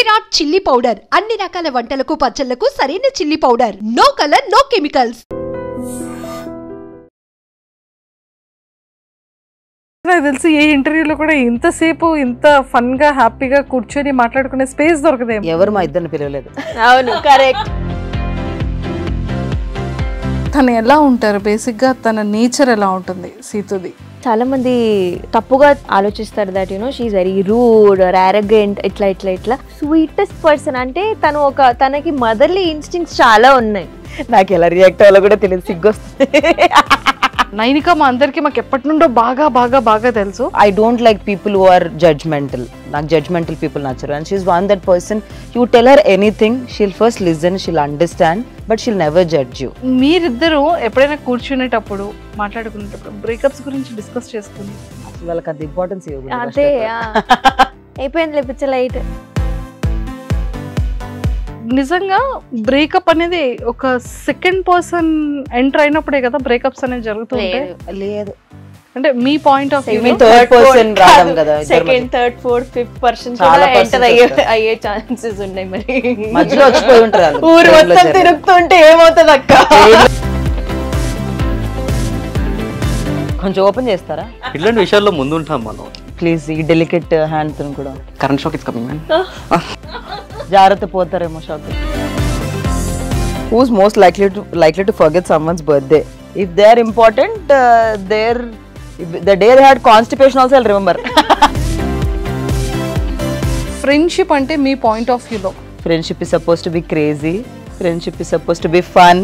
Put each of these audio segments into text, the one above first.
Virat chilli powder అన్ని రకాల వంటలకు పచ్చళ్లకు సరైన chilli powder. No colour no chemicals. నాకు తెలిసి ఏ ఇంటర్వ్యూలో కూడా ఇంతసేపు ఇంత ఫన్ గా హ్యాపీగా కూర్చొని మాట్లాడుకునే స్పేస్ దొరకదేమో. ఎవరు మా ఇద్దరిని పిలవలేదు. అవును, కరెక్ట్. తను ఎలా ఉంటారు, బేసిక్ గా తన నేచర్ ఎలా ఉంటుంది సీతుది? చాలా మంది తప్పుగా ఆలోచిస్తారు that she's very rude or arrogant, ఇట్లా ఇట్లా ఇట్లా. స్వీటెస్ట్ పర్సన్ అంటే తనకి మదర్లీ ఇన్స్టింక్ట్స్ చాలా ఉన్నాయి. నాకు ఎలా రియాక్ట్ అవ్వాలో కూడా తెలియదు, సిగ్గొస్తుంది. నైనిక మా అందరికి మాకు ఎప్పటి నుండో బాగా బాగా బాగా తెలుసు. I don't like people who are judgmental. నాకు జడ్జ్మెంటల్ పీపుల్ నచ్చరు. And she's one that person, you tell her anything, she'll first listen, she'll understand, but she'll never judge you. మీరిద్దరు ఎప్పుడైనా కూర్చునేటప్పుడు మాట్లాడుకునేటప్పుడు బ్రేకప్స్ గురించి డిస్కస్ చేసుకుని అసలు వాళ్ళకి అంత ఇంపార్టెన్స్ ఇవ్వకూడదు. అదే అయిపోయింది లేపించే లైట్. నిజంగా బ్రేకప్ అనేది ఒక సెకండ్ పర్సన్ ఎంటర్ అయినప్పుడే కదా బ్రేకప్స్ అనేది జరుగుతుంది. లేదు అంటే మీ point of view third person రావడం కదా, second third fourth fifth person enter అయ్యే ఛాన్సెస్ ఉన్నాయి. మరి మధ్యలో వచ్చిపోయి ఉంటారు. ఊరు మొత్తం తిరుగుతుంటే ఏమవుతుంది అక్క? కొంచెం ఓపెన్ చేస్తారా? ఇట్లాంటి విషయాల్లో ముందు ఉంటాం మనం. ప్లీజ్ ఈ డెలికేట్ హ్యాండ్ తో కూడా. Current shock is coming man. జాగ్రత్త పోతారేమో shock. Who's most likely to forget someone's birthday? If they are important, the day they had constipation also I'll remember. Friendship అంటే మీ పాయింట్ ఆఫ్ వ్యూలో? Friendship is supposed to be crazy. Friendship is supposed to be fun.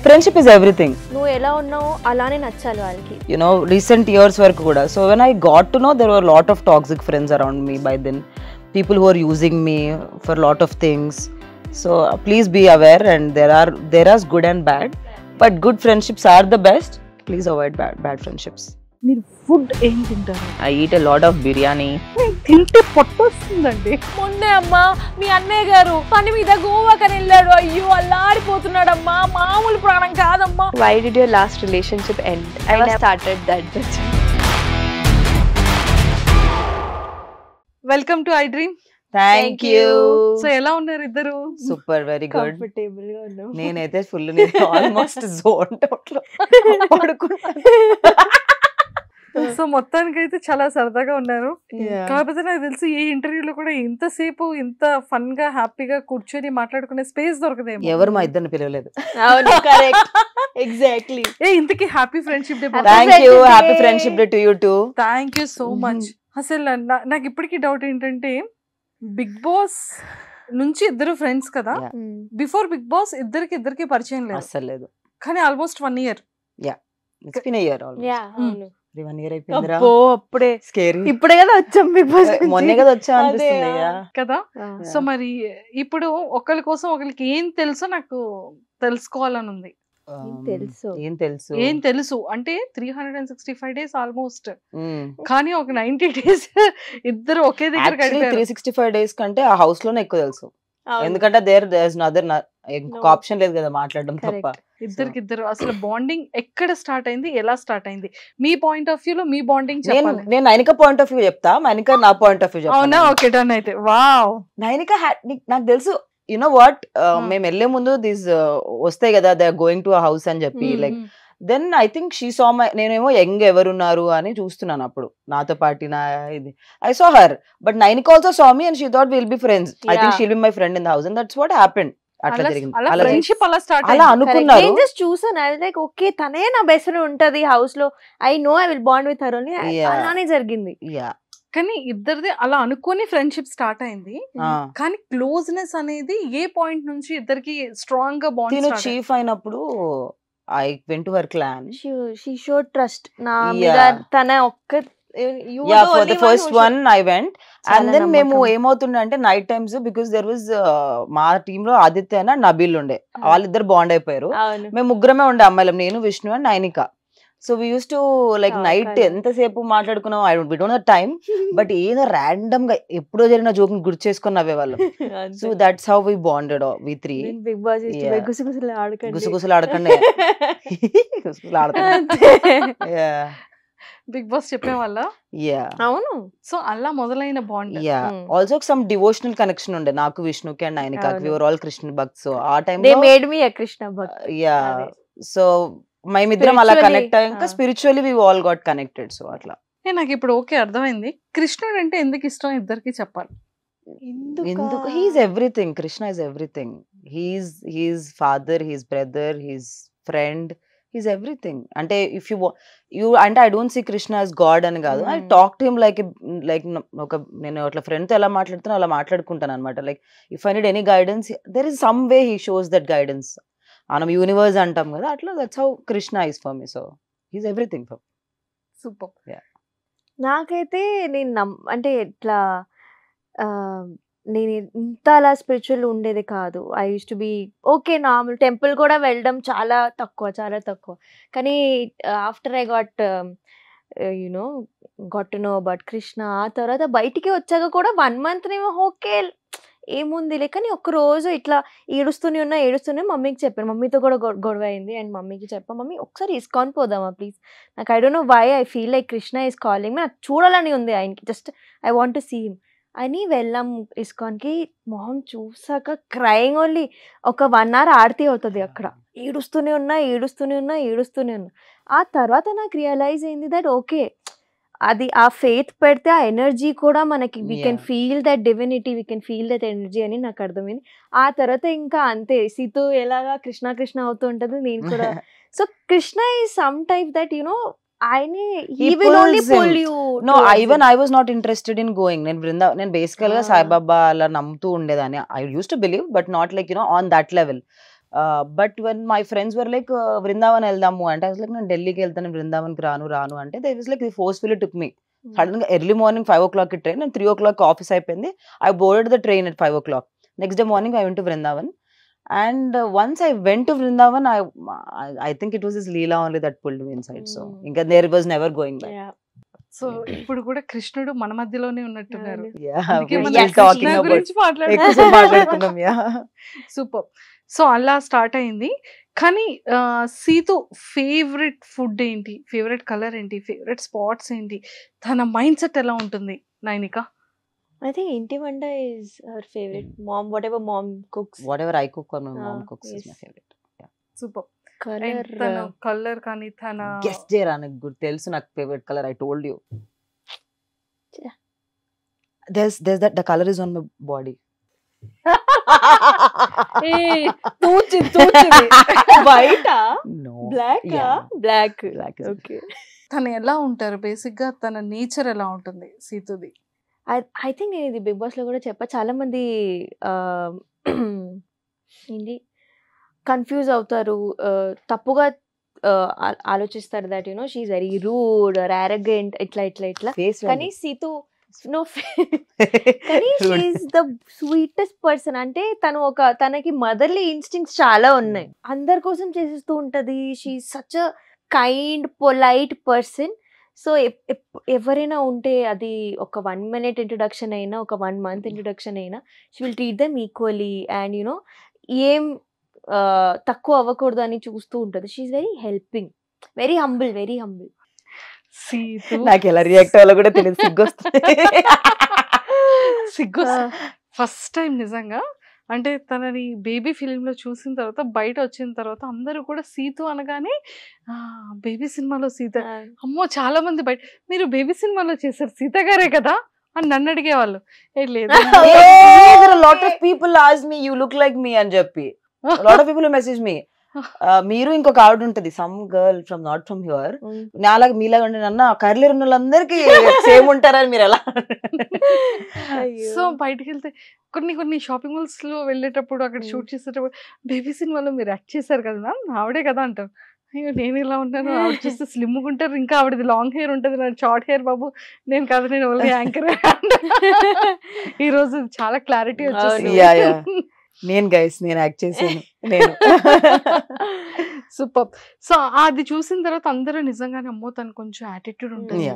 Friendship is everything. నువ్వు ఎలా ఉన్నావు అలానే నచ్చాలి వాళ్ళకి. Recent years వరకు కూడా. So when I got to know, there were a lot of toxic friends around me by then. People who are using me for a lot of things. So please be aware, and there are good and bad, but good friendships are the best. Please avoid bad friendships. మీరు food ఏం తింటారు? I eat a lot of biryani. తింటే పొట్టొస్తుందండి. మొన్నే అమ్మా మీ అన్నయ్య గారు పని మీద గోవాకని వెళ్ళాడు. అయ్యో అల్లాడిపోతున్నాడమ్మా, మామూలు ప్రాణం కాదమ్మా. Why did your last relationship end? I started that. Welcome to I dream. Thank you. So ఎలా ఉన్నారు ఇద్దరు? Super, very good. Comfortable గా ఉన్నావు. నేనైతే ఫుల్ ఆల్మోస్ట్ జోన్ అవుట్లో పడుకున్నాను. సో మొత్తానికి అయితే చాలా సరదాగా ఉన్నారు. Yeah. కాకపోతే నాకు తెలిసి ఏ ఇంటర్వ్యూలో కూడా ఇంతసేపు ఇంత ఫన్ గా హ్యాపీగా కూర్చొని మాట్లాడుకునే స్పేస్ దొరకదేమో. ఎవరు మా ఇద్దరిని పిలవలేదు. అవును, కరెక్ట్. ఎగ్జాక్ట్లీ. ఇంతకీ happy friendship day. Thank you. Happy friendship day to you too. Thank you so much. అసలు నాకు ఇప్పటికీ డౌట్ ఏంటంటే, బిగ్ బాస్ నుంచి ఇద్దరు ఫ్రెండ్స్ కదా, బిఫోర్ బిగ్ బాస్ ఇద్దరికి పరిచయం లేదు అసలు లేదు. కానీ almost 1 year. It's been a year almost. 1 year అయిపోయిందిరా. అప్పుడే స్కేరీ. ఇప్పుడే కదా వచ్చాం బిగ్ బాస్. మొన్నే కదా వచ్చా అనిపిస్తుంది కదా. సో మరి ఇప్పుడు ఒకరి కోసం ఒకరికి ఏం తెలుసో నాకు తెలుసుకోవాలని ఉంది. ఏం తెలుసు అంటే 365 days ఆల్మోస్ట్, కానీ ఒక 90 days ఇద్దరు ఒకే దగ్గర 365 days కంటే ఆ హౌస్ లోనే ఎక్కువ తెలుసు. ఎందుకంటే ఇంకొక ఆప్షన్ లేదు కదా మాట్లాడడం తప్ప. ఇద్దరు అసలు బాండింగ్ ఎక్కడ స్టార్ట్ అయింది, ఎలా స్టార్ట్ అయింది? మీ పాయింట్ ఆఫ్ వ్యూ లో మీ బాండింగ్ చెప్పాలి. నేను నైనిక పాయింట్ ఆఫ్ వ్యూ చెప్తా, నైనిక నా పాయింట్ ఆఫ్ వ్యూ చెప్తా. అవునా? Okay done. అయితే వావ్, నైనిక నాకు తెలుసు. You know what? మేము వెళ్లే ముందు దీస్ వస్తాయి కదా, they are going to a house అని చెప్పి, like then I think she saw my, నేనేమో యంగ్ ఎవరున్నారు అని చూస్తున్నాను అప్పుడు నాతో పాటు ఇది. I saw her, but Nainika also saw me and she thought will be friends. I think she'll be my friend in the house and that's what happened. అట్లా జరిగింది, అలా అనుకున్నారు. నేను జస్ట్ చూసాను, ఐ వాస్ లైక్ ఓకే తనే నా best friend ఉంటది house లో, I know I will bond with her only. అలానే జరిగింది. కానీ ఇద్దరిది అలా అనుకోని ఫ్రెండ్షిప్ స్టార్ట్ అయింది. కానీ క్లోజ్నెస్ అనేది ఏ పాయింట్ నుంచి ఇద్దరికి స్ట్రాంగ్ గా బాండ్? చీఫ్ అయినప్పుడు I went to her clan. She showed trust. నా మీద తన ఒక్క for the first one I went, and then మేము ఏమవుతుండే అంటే night times, because there was మా టీమ్ లో ఆదిత్య అండ్ నబీల్ ఉండే, వాళ్ళిద్దరు బాండ్ అయిపోయారు. మేము ముగ్గురమే ఉండే అమ్మాయిలం, నేను, Vishnu and Nainika. So we use to like night ఎంతసేపు మాట్లాడుకున్నాం, we don't know time, but ఏదో ర్యాండమ్ గా ఎప్పుడో జరిగిన జోక్ ని గుర్తు చేసుకుని నవ్వేవాళ్ళం. So that's how we bonded we three. గుసగుసలు ఆడకండి, గుసగుసలు ఆడకండి. Big boss చెప్పేవాళ్ళ. అవును. సో అలా మొదలైన bond. Also some devotional connection ఉండే నాకు, విష్ణుకి అండ్ నైనికాకి. We were all Krishna bhakt. So ఆ time they made me a Krishna bhakt. So మేమిద్దరం అలా కనెక్ట్ అయ్యాక spiritually we all got connected. So అట్లా నాకు ఇప్పుడు ఓకే అర్థమైంది. కృష్ణుడు అంటే ఎందుకు ఇష్టం ఇద్దరికి చెప్పాలి. ఎందుకు? He's everything. Krishna is everything. He's father, he's brother, he's friend, he's everything. అంటే ఇఫ్ యూ అంటే I don't see Krishna as god అని కాదు. I talk to him like ఒక నేను అట్లా ఫ్రెండ్ తో ఎలా మాట్లాడుతానో అలా మాట్లాడుకుంటాను అనమాట. Like if I need any guidance there is some way he shows that guidance. మనం యూనివర్స్ అంటాం కదా, అట్లా that's how Krishna is for me. So he's everything for. Super. నాకైతే నేను అంటే ఇట్లా నేను ఇంత అలా స్పిరిచువల్ ఉండేది కాదు. I use to be okay normal. Temple కూడా వెళ్ళడం చాలా తక్కువ. కానీ after I got to know about Krishna, ఆ తర్వాత బయటికి వచ్చాక కూడా 1 month నేమో ఓకే ఏముందిలే. కానీ ఒక్కరోజు ఇట్లా ఏడుస్తూనే మమ్మీకి చెప్పాను. మమ్మీతో కూడా గొడవ అయింది అండ్ మమ్మీకి చెప్పాను, మమ్మీ ఒకసారి ఇస్కాన్ పోదామా ప్లీజ్, నాకు I don't know why I feel like Krishna is calling me, నాకు చూడాలని ఉంది ఆయనకి, just I want to see him అని వెళ్ళాం ఇస్కాన్కి. మొహం చూసాక క్రైంగ్ ఓన్లీ. ఒక 1 hour ఆరతి అవుతుంది అక్కడ. ఏడుస్తూనే ఉన్నా. ఆ తర్వాత నాకు రియలైజ్ అయింది దట్ ఓకే అది ఆ ఫెయిత్ పెడితే ఆ ఎనర్జీ కూడా మనకి we can feel that divinity, we can feel that energy అని నాకు అర్థమైంది. ఆ తర్వాత ఇంకా అంతే, సీతు ఎలాగా కృష్ణ అవుతూ ఉంటుంది, నేను కూడా. So Krishna is some type that he will only pull you. No, even I was not interested in going. నేను బేసికల్ గా సాయిబాబా అలా నమ్ముతూ ఉండేదాన్ని. I used to believe but not like on that level. But when my friends were like Vrindavan వెళ్దాము అంటే, I was like నేను ఢిల్లీకి వెళ్తాను, వృందావన్కి రాను అంటే, they was like they forcefully took me. Sudden గా ఎర్లీ మార్నింగ్ 5 o'clock కి ట్రైన్, 3 o'clock ఆఫీస్ అయిపోయింది. I boarded the train at 5 o'clock. Next day morning I went to Vrindavan. And once I went to Vrindavan, I think it was his Leela only that pulled me inside. So inka there was never going back. So ఇప్పుడు కూడా కృష్ణుడు మన మధ్యలోనే ఉన్నట్టున్నారు. Super. So అలా start అయింది. కానీ Situ favourite food ఏంటి, ఫేవరెట్ కలర్ ఏంటి, ఫేవరెట్ స్పాట్స్ ఏంటి, తన మైండ్ సెట్ ఎలా ఉంటుంది Nainika? I think Inti Vanda is her favorite. Mom, whatever mom cooks. Whatever I cook or my mom cooks is my favorite. Yeah. Super. Color. Color kani thana. Guess jera నాకు గుర్తు తెలుసు నాకు favorite color. I told you. There's that the color is on my body. Hey, తూచి. White? No. Black? Yeah. Black. Okay. తను ఎలా ఉంటారు basic గా, తన నేచర్ ఎలా ఉంటుంది సీతుది? ఐ థింక్ నేను ఇది బిగ్ బాస్ లో కూడా చెప్పా, చాలా మంది ఏంటి కన్ఫ్యూజ్ అవుతారు, తప్పుగా ఆలోచిస్తారు that she's very rude or arrogant ఇట్లా. కానీ సీతు నో, కానీ షీఈ్ ద స్వీటెస్ట్ పర్సన్. అంటే తనకి మదర్లీ ఇన్స్టింక్ట్స్ చాలా ఉన్నాయి, అందరి కోసం చేసేస్తూ ఉంటది. She's such a kind polite person. So ఎవరైనా ఉంటే అది ఒక 1 minute ఇంట్రొడక్షన్ అయినా, ఒక 1 month ఇంట్రొడక్షన్ అయినా, she will treat them equally and ఏం తక్కువ అవ్వకూడదు అని చూస్తూ ఉంటుంది. She's very helping, very humble. నాకు ఎలా రియాక్ట్ అవ్వాలో కూడా తెలియదు, సిగ్గు. ఫస్ట్ టైం నిజంగా అంటే తనని బేబీ ఫిలిం లో చూసిన తర్వాత, బయట వచ్చిన తర్వాత అందరూ కూడా సీతు అనగానే బేబీ సినిమాలో సీత, అమ్మో చాలా మంది బయట మీరు బేబీ సినిమాలో చేశారు సీత గారే కదా అని నన్ను అడిగేవాళ్ళు. లేదు, lot of people ask me you look like me అని చెప్పి, lot of people message me. మీరు ఇంకొక ఆవిడ ఉంటది, some girl from not from here, నాలాగా మీలాగా ఉండి అన్న కర్లీ ఉన్న వాళ్ళందరికీ సేమ్ ఉంటారని మీరు ఎలా. సో బయటకు వెళ్తే కొన్ని షాపింగ్ మాల్స్ లో వెళ్ళేటప్పుడు, అక్కడ షూట్ చేసేటప్పుడు, బేబీ సినిమాలో మీరు యాక్ట్ చేశారు కదా ఆవిడే కదా అంటారు. అయ్యో నేను ఇలా ఉంటాను, ఆవిడ చూస్తే స్లిమ్ ఉంటారు, ఇంకా ఆవిడది లాంగ్ హెయిర్ ఉంటుంది, నాకు షార్ట్ హెయిర్ బాబు, నేను కదా నేను ఓన్లీ యాంకర్. ఈ రోజు చాలా క్లారిటీ వచ్చేసి నేను యాక్ట్ చేశాను నేను. సూపర్. సో అది చూసిన తర్వాత అందరూ నిజంగానే అమ్మో తను కొంచెం యాటిట్యూడ్ ఉంటుంది,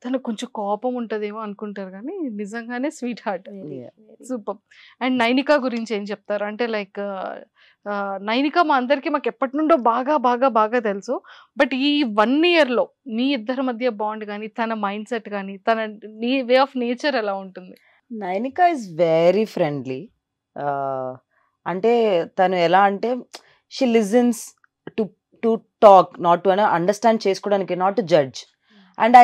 తనకు కొంచెం కోపం ఉంటదేమో అనుకుంటారు, కానీ నిజంగానే sweet heart. Super. And Nainika గురించి ఏం చెప్తారు? అంటే లైక్ నైనిక మా అందరికి మాకు ఎప్పటి నుండో బాగా బాగా బాగా తెలుసు, బట్ ఈ 1 yearలో మీ ఇద్దరి మధ్య బాండ్ కానీ తన మైండ్ సెట్ కానీ తన వే ఆఫ్ నేచర్ ఎలా ఉంటుంది? Nainika is very friendly. అంటే తను ఎలా అంటే she listens to talk, not to understand చేసుకోవడానికి, not to judge. And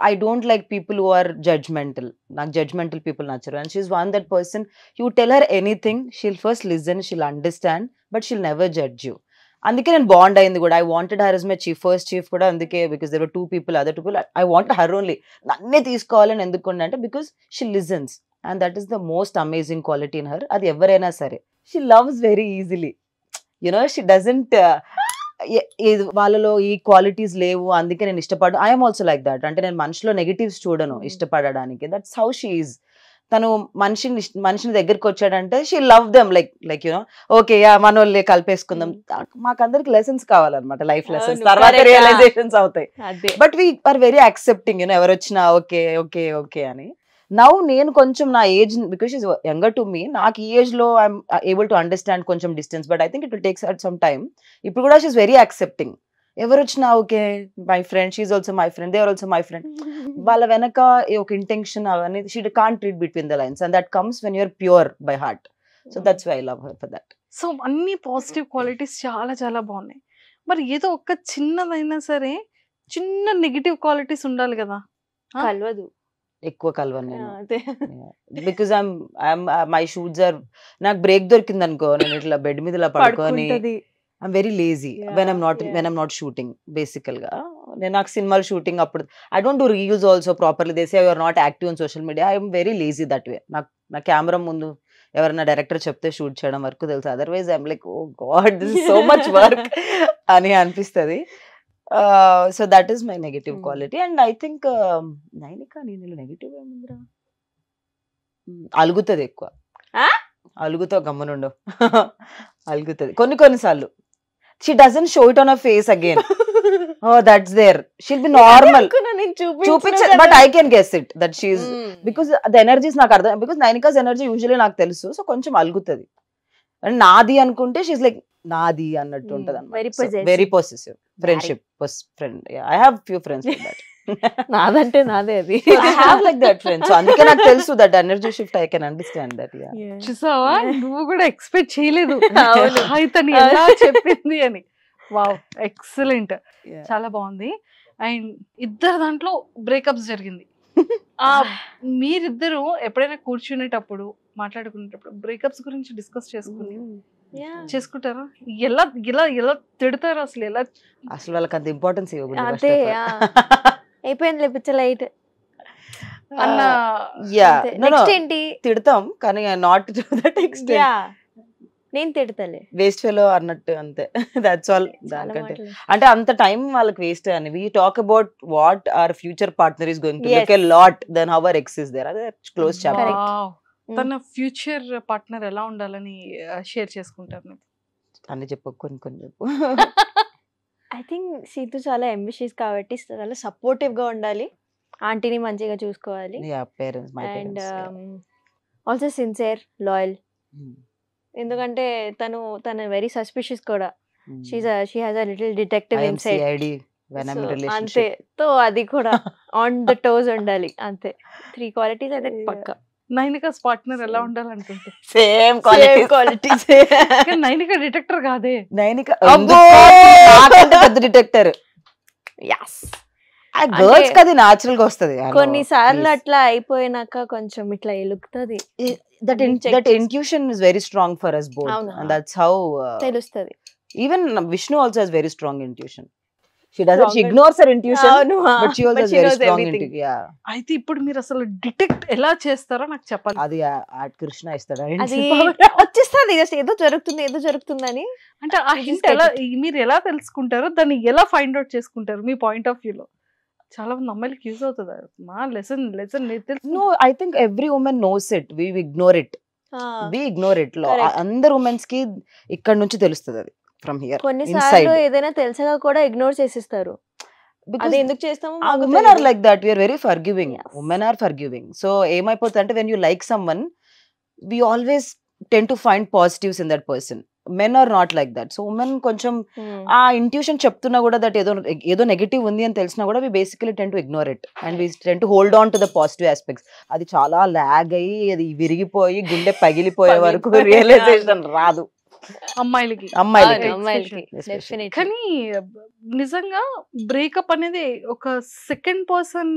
I don't like people who are judgmental. నాకు judgmental people నచ్చరు. And she's one that person, you tell her anything, she'll first listen, she'll understand, but she'll never judge you. అందుకే నేను bond అయింది కూడా. I wanted her as my first chief కూడా అందుకే, because there were 2 people, other 2 people. I wanted her only. నన్నే తీసుకోవాలని ఎందుకు అంటే because she listens, and that is the most amazing quality in her. అది ఎవరైనా సరే. She loves very easily. She doesn't వాళ్ళలో ఈ క్వాలిటీస్ లేవు అందుకే నేను ఇష్టపడు. I'm also like that. అంటే నేను మనిషిలో నెగటివ్స్ చూడను ఇష్టపడడానికి. That's how she is. తను మనిషిని దగ్గరికి వచ్చాడంటే she love them like okay మన వాళ్ళే కలిపేసుకుందాం. మాకందరికి లెసన్స్ కావాలన్నమాట, లైఫ్ లెసన్స్, తర్వాత రియలైజేషన్స్ అవుతాయి. But we are very accepting, ఎవరు వచ్చినా ఓకే ఓకే ఓకే అని. నౌ నేను కొంచెం నా age, because is younger to me, నాకు ఈ ఏజ్ లో ఐఎమ్ ఏబుల్ టు అండర్స్టాండ్ కొంచెం distance, but I think it will takes at some time. ఇప్పుడు కూడా షీఈస్ వెరీ యాక్సెప్టింగ్. ఎవరు వచ్చినా okay my friend, she's also my friend, they are also my friend. వాళ్ళ వెనక ఒక ఇంటెన్షన్ అవన్నీ she can't read between the lines, and that comes when you're pure by heart. So that's why I love her for that. So అన్ని positive qualities చాలా చాలా బాగున్నాయి. మరి ఏదో ఒక చిన్నదైనా సరే చిన్న నెగిటివ్ క్వాలిటీస్ ఉండాలి కదా? కలవదు, ఎక్కువ కలవను నేను. బికాజ్ మై షూట్స్ ఆర్, నాకు బ్రేక్ దొరికింది అనుకో, నేను ఇట్లా బెడ్ మీద ఇలా పడుకొని I'm very lazy when I'm not shooting. బేసికల్ గా నాకు సినిమాలు షూటింగ్ అప్పుడు I don't do reels also properly. They say you are not active on social media. I'm very lazy that way. నాకు నా కెమెరా ముందు ఎవరైనా డైరెక్టర్ చెప్తే షూట్ చేయడం వరకు తెలుసు. Otherwise I'm like oh god this is so much work అని అనిపిస్తుంది. So that is my negative quality. And I think Nainika నేను నెగటివ్ ఏముందిరా, అలుగుతుంది ఎక్కువ. అలుగుతావు గమ్మనుండవు, అలుగుతుంది కొన్నిసార్లు. She doesn't show it on her face again. Oh, that's there. She'll be normal. చూపించ, but I can guess it that she's because the energy is నాకు అర్థం. Because Nainika's energy usually నాకు తెలుసు. సో కొంచెం అలుగుతుంది. అండ్ నాది అనుకుంటే she is like నాది అన్నట్టు ఉంటది అన్నమాట. Very possessive. Friendship friend. I have few friends like that. నాదంటే నాదే అది. I have like that friends. So అందుకే నాకు తెలుసు that energy shift. I can understand that. చూసావా, నువ్వు కూడా ఎక్స్పెక్ట్ చేయలేదు తను ఎలా చెప్పింది అని. వావ్, ఎక్సలెంట్, చాలా బాగుంది. అండ్ ఇద్దరు దాంట్లో బ్రేకప్స్ జరిగింది. మీరిద్దరు ఎప్పుడైనా కూర్చునేటప్పుడు మాట్లాడుకునేటప్పుడు బ్రేకప్స్ గురించి డిస్కస్ చేసుకుంటారా? ఎలా ఎలా ఎలా తిడతారు అసలు? ఎలా అసలు వాళ్ళకి అంత ఇంపార్టెన్స్ ఇవ్వకూడదు. అయిపోయింది లేపించ లైట్ అన్న. ఏంటి తిడతాం కానీ నాట్ టు దట్ ఎక్స్టెంట్. నేను తిడతలే, వేస్ట్ ఫెలో అన్నట్టు అంతే. That's all. దానికంటే అంటే అంత టైం వాళ్ళకి వేస్ట్ అని. We talk about what our future partner is going to look a lot then how our ex is there. అదే క్లోజ్ చాప్టర్. తన ఫ్యూచర్ పార్ట్నర్ ఎలా ఉండాలని షేర్ చేసుకుంటారు? అన్ని చెప్పు, కొన్ని చెప్పు. ఐ థింక్ సీతు చాలా అంబిషియస్ కాబట్టి చాలా సపోర్టివ్ గా ఉండాలి, ఆంటీని మంచిగా చూసుకోవాలి, అండ్ ఆల్సో సిన్సియర్, లాయల్. ఎందుకంటే తను వెరీ సస్పిషియస్ కూడా. She has a little detective inside. అంతే. సో అది కూడా ఆన్ ద టోస్ ఉండాలి. అంతే, 3 క్వాలిటీస్ అయితే పక్కా. నైనికాస్ పార్ట్నర్ ఎలా ఉండాలనుకుంటే సేమ్ క్వాలిటీస్. నైనిక డిటెక్టర్ కాదే. నైనిక పెద్ద డిటెక్టర్. గర్ల్స్ కి అది నాచురల్ గా వస్తది. కొన్నిసార్లు అట్లా అయిపోయినాక కొంచెం ఇట్లా ఎలుగుతుంది. That intuition is very strong for us both. And that's how తెలుస్తది. Even Vishnu also has very strong intuition. She ignores her intuition, but she also has very strong intuition. Yeah. అయితే ఇప్పుడు మీరు అసలు డిటెక్ట్ ఎలా చేస్తారో నాకు చెప్పాలి. అది కృష్ణ ఇస్తాడా? అది వచ్చేస్తుంది జస్ట్ ఏదో జరుగుతుందని. అంటే ఆ హింట్ ఎలా మీరు ఎలా తెలుసుకుంటారో, దాన్ని ఎలా ఫైండ్ అవుట్ చేసుకుంటారు మీ పాయింట్ ఆఫ్ వ్యూలో? చాలా మంది అమ్మాయిలకి యూజ్ అవుతుంది మా lesson. No, I think every woman knows it. We ignore it. అందరు ఉమెన్స్ కి ఇక్కడ నుంచి తెలుస్తుంది అది ఫ్రమ్ హియర్ కొన్నిసార్లు ఏదైనా తెలిసగా కూడా ఇగ్నోర్ చేసిస్తారు. అది ఎందుకు చేస్తామో women are like that. We are very forgiving. Women are forgiving. So ఏమైపోతుంది అంటే when you like someone, we always tend to find positives in that person. Men are not like that. So women కొంచెం ఆ intuition చెప్తున్నా కూడా that ఏదో negative ఉంది అని తెలిసినా కూడా we basically tend to ignore it and we tend to hold on to the positive aspects. అది చాలా లాగ్ అయ్యి అది విరిగిపోయి గుండె పగిలిపోయే వరకు రియలైజేషన్ రాదు అమ్మాయిలకి. కానీ నిజంగా బ్రేకప్ అనేది ఒక సెకండ్ పర్సన్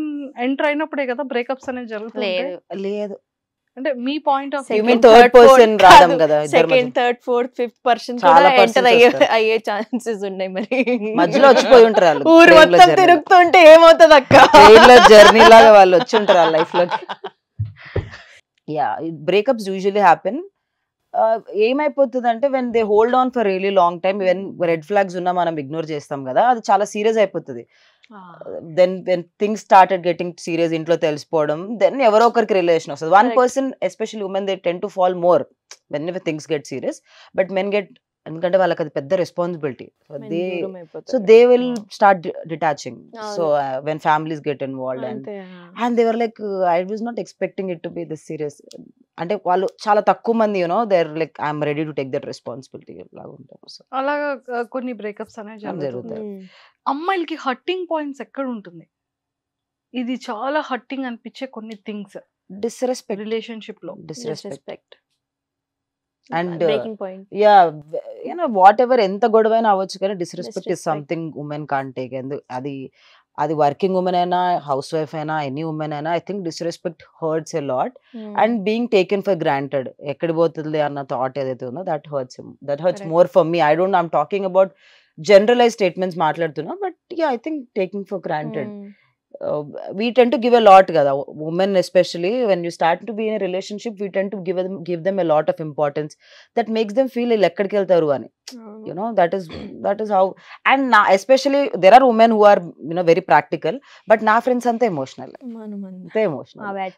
ఎంటర్ అయినప్పుడే కదా బ్రేకప్స్ అనేది జరుగుతుంది. లేదు అంటే మీ పాయింట్ ఆఫ్ థర్డ్ పర్సన్ రావడం కదా, second third fourth fifth person enter అయ్యే ఛాన్సెస్ ఉన్నాయి. మరి మధ్యలో వచ్చిపోయి ఉంటారు వాళ్ళు, ఊరు మొత్తం తిరుగుతుంటే ఏమవుతుంది అక్క, జర్నీ లాగా వాళ్ళు వచ్చి ఉంటారు వాళ్ళ లైఫ్ లోకి. Yeah, breakups usually happen. ఏమైపోతుంది అంటే when they hold on for really long time, when red flags ఉన్నా మనం ఇగ్నోర్ చేస్తాం కదా, అది చాలా సీరియస్ అయిపోతుంది. Then when things started getting serious, ఇంట్లో తెలిసిపోవడం, దెన్ ఎవరో ఒకరికి రిలేషన్ వస్తుంది. One person especially women they tend to fall more whenever things get serious, but men get, ఎందుకంటే వాళ్ళకి అది పెద్ద responsibility. So they will start detaching. So when families get involved and they were like I was not expecting it to be this serious. అంటే వాళ్ళు చాలా తక్కువ మంది you know they are like I'm ready to take that responsibility లాగా ఉంటారు. So అలాగా కొన్ని breakups అనేవి జరుగుతాయి. అమ్మాయిలకి హట్టింగ్ పాయింట్స్ ఎక్కడ ఉంటుంది? ఇది చాలా హట్టింగ్ అనిపించే కొన్ని థింగ్స్ డిస్రెస్పెక్ట్ రిలేషన్షిప్ లో. Disrespect and yeah you know whatever ఎంత గొడవైనా అవ్వచ్చు కానీ disrespect is something women can't take. అది వర్కింగ్ ఉమెన్ అయినా హౌస్ వైఫ్ అయినా ఎనీ ఉమెన్ అయినా I think disrespect hurts a lot. And being taken for granted, ఎక్కడి పోతుంది అన్న థాట్ ఏదైతే ఉందో that hurts more for me. I'm talking about generalized statements మాట్లాడుతున్నా, but yeah I think taking for granted. We tend to give a lot kada, women especially when you start to be in a relationship, we tend to give them a lot of importance that makes them feel like ekkadiki veltaru ani, you know, that is how. And especially there are women who are, you know, very practical, but na friends ante emotional,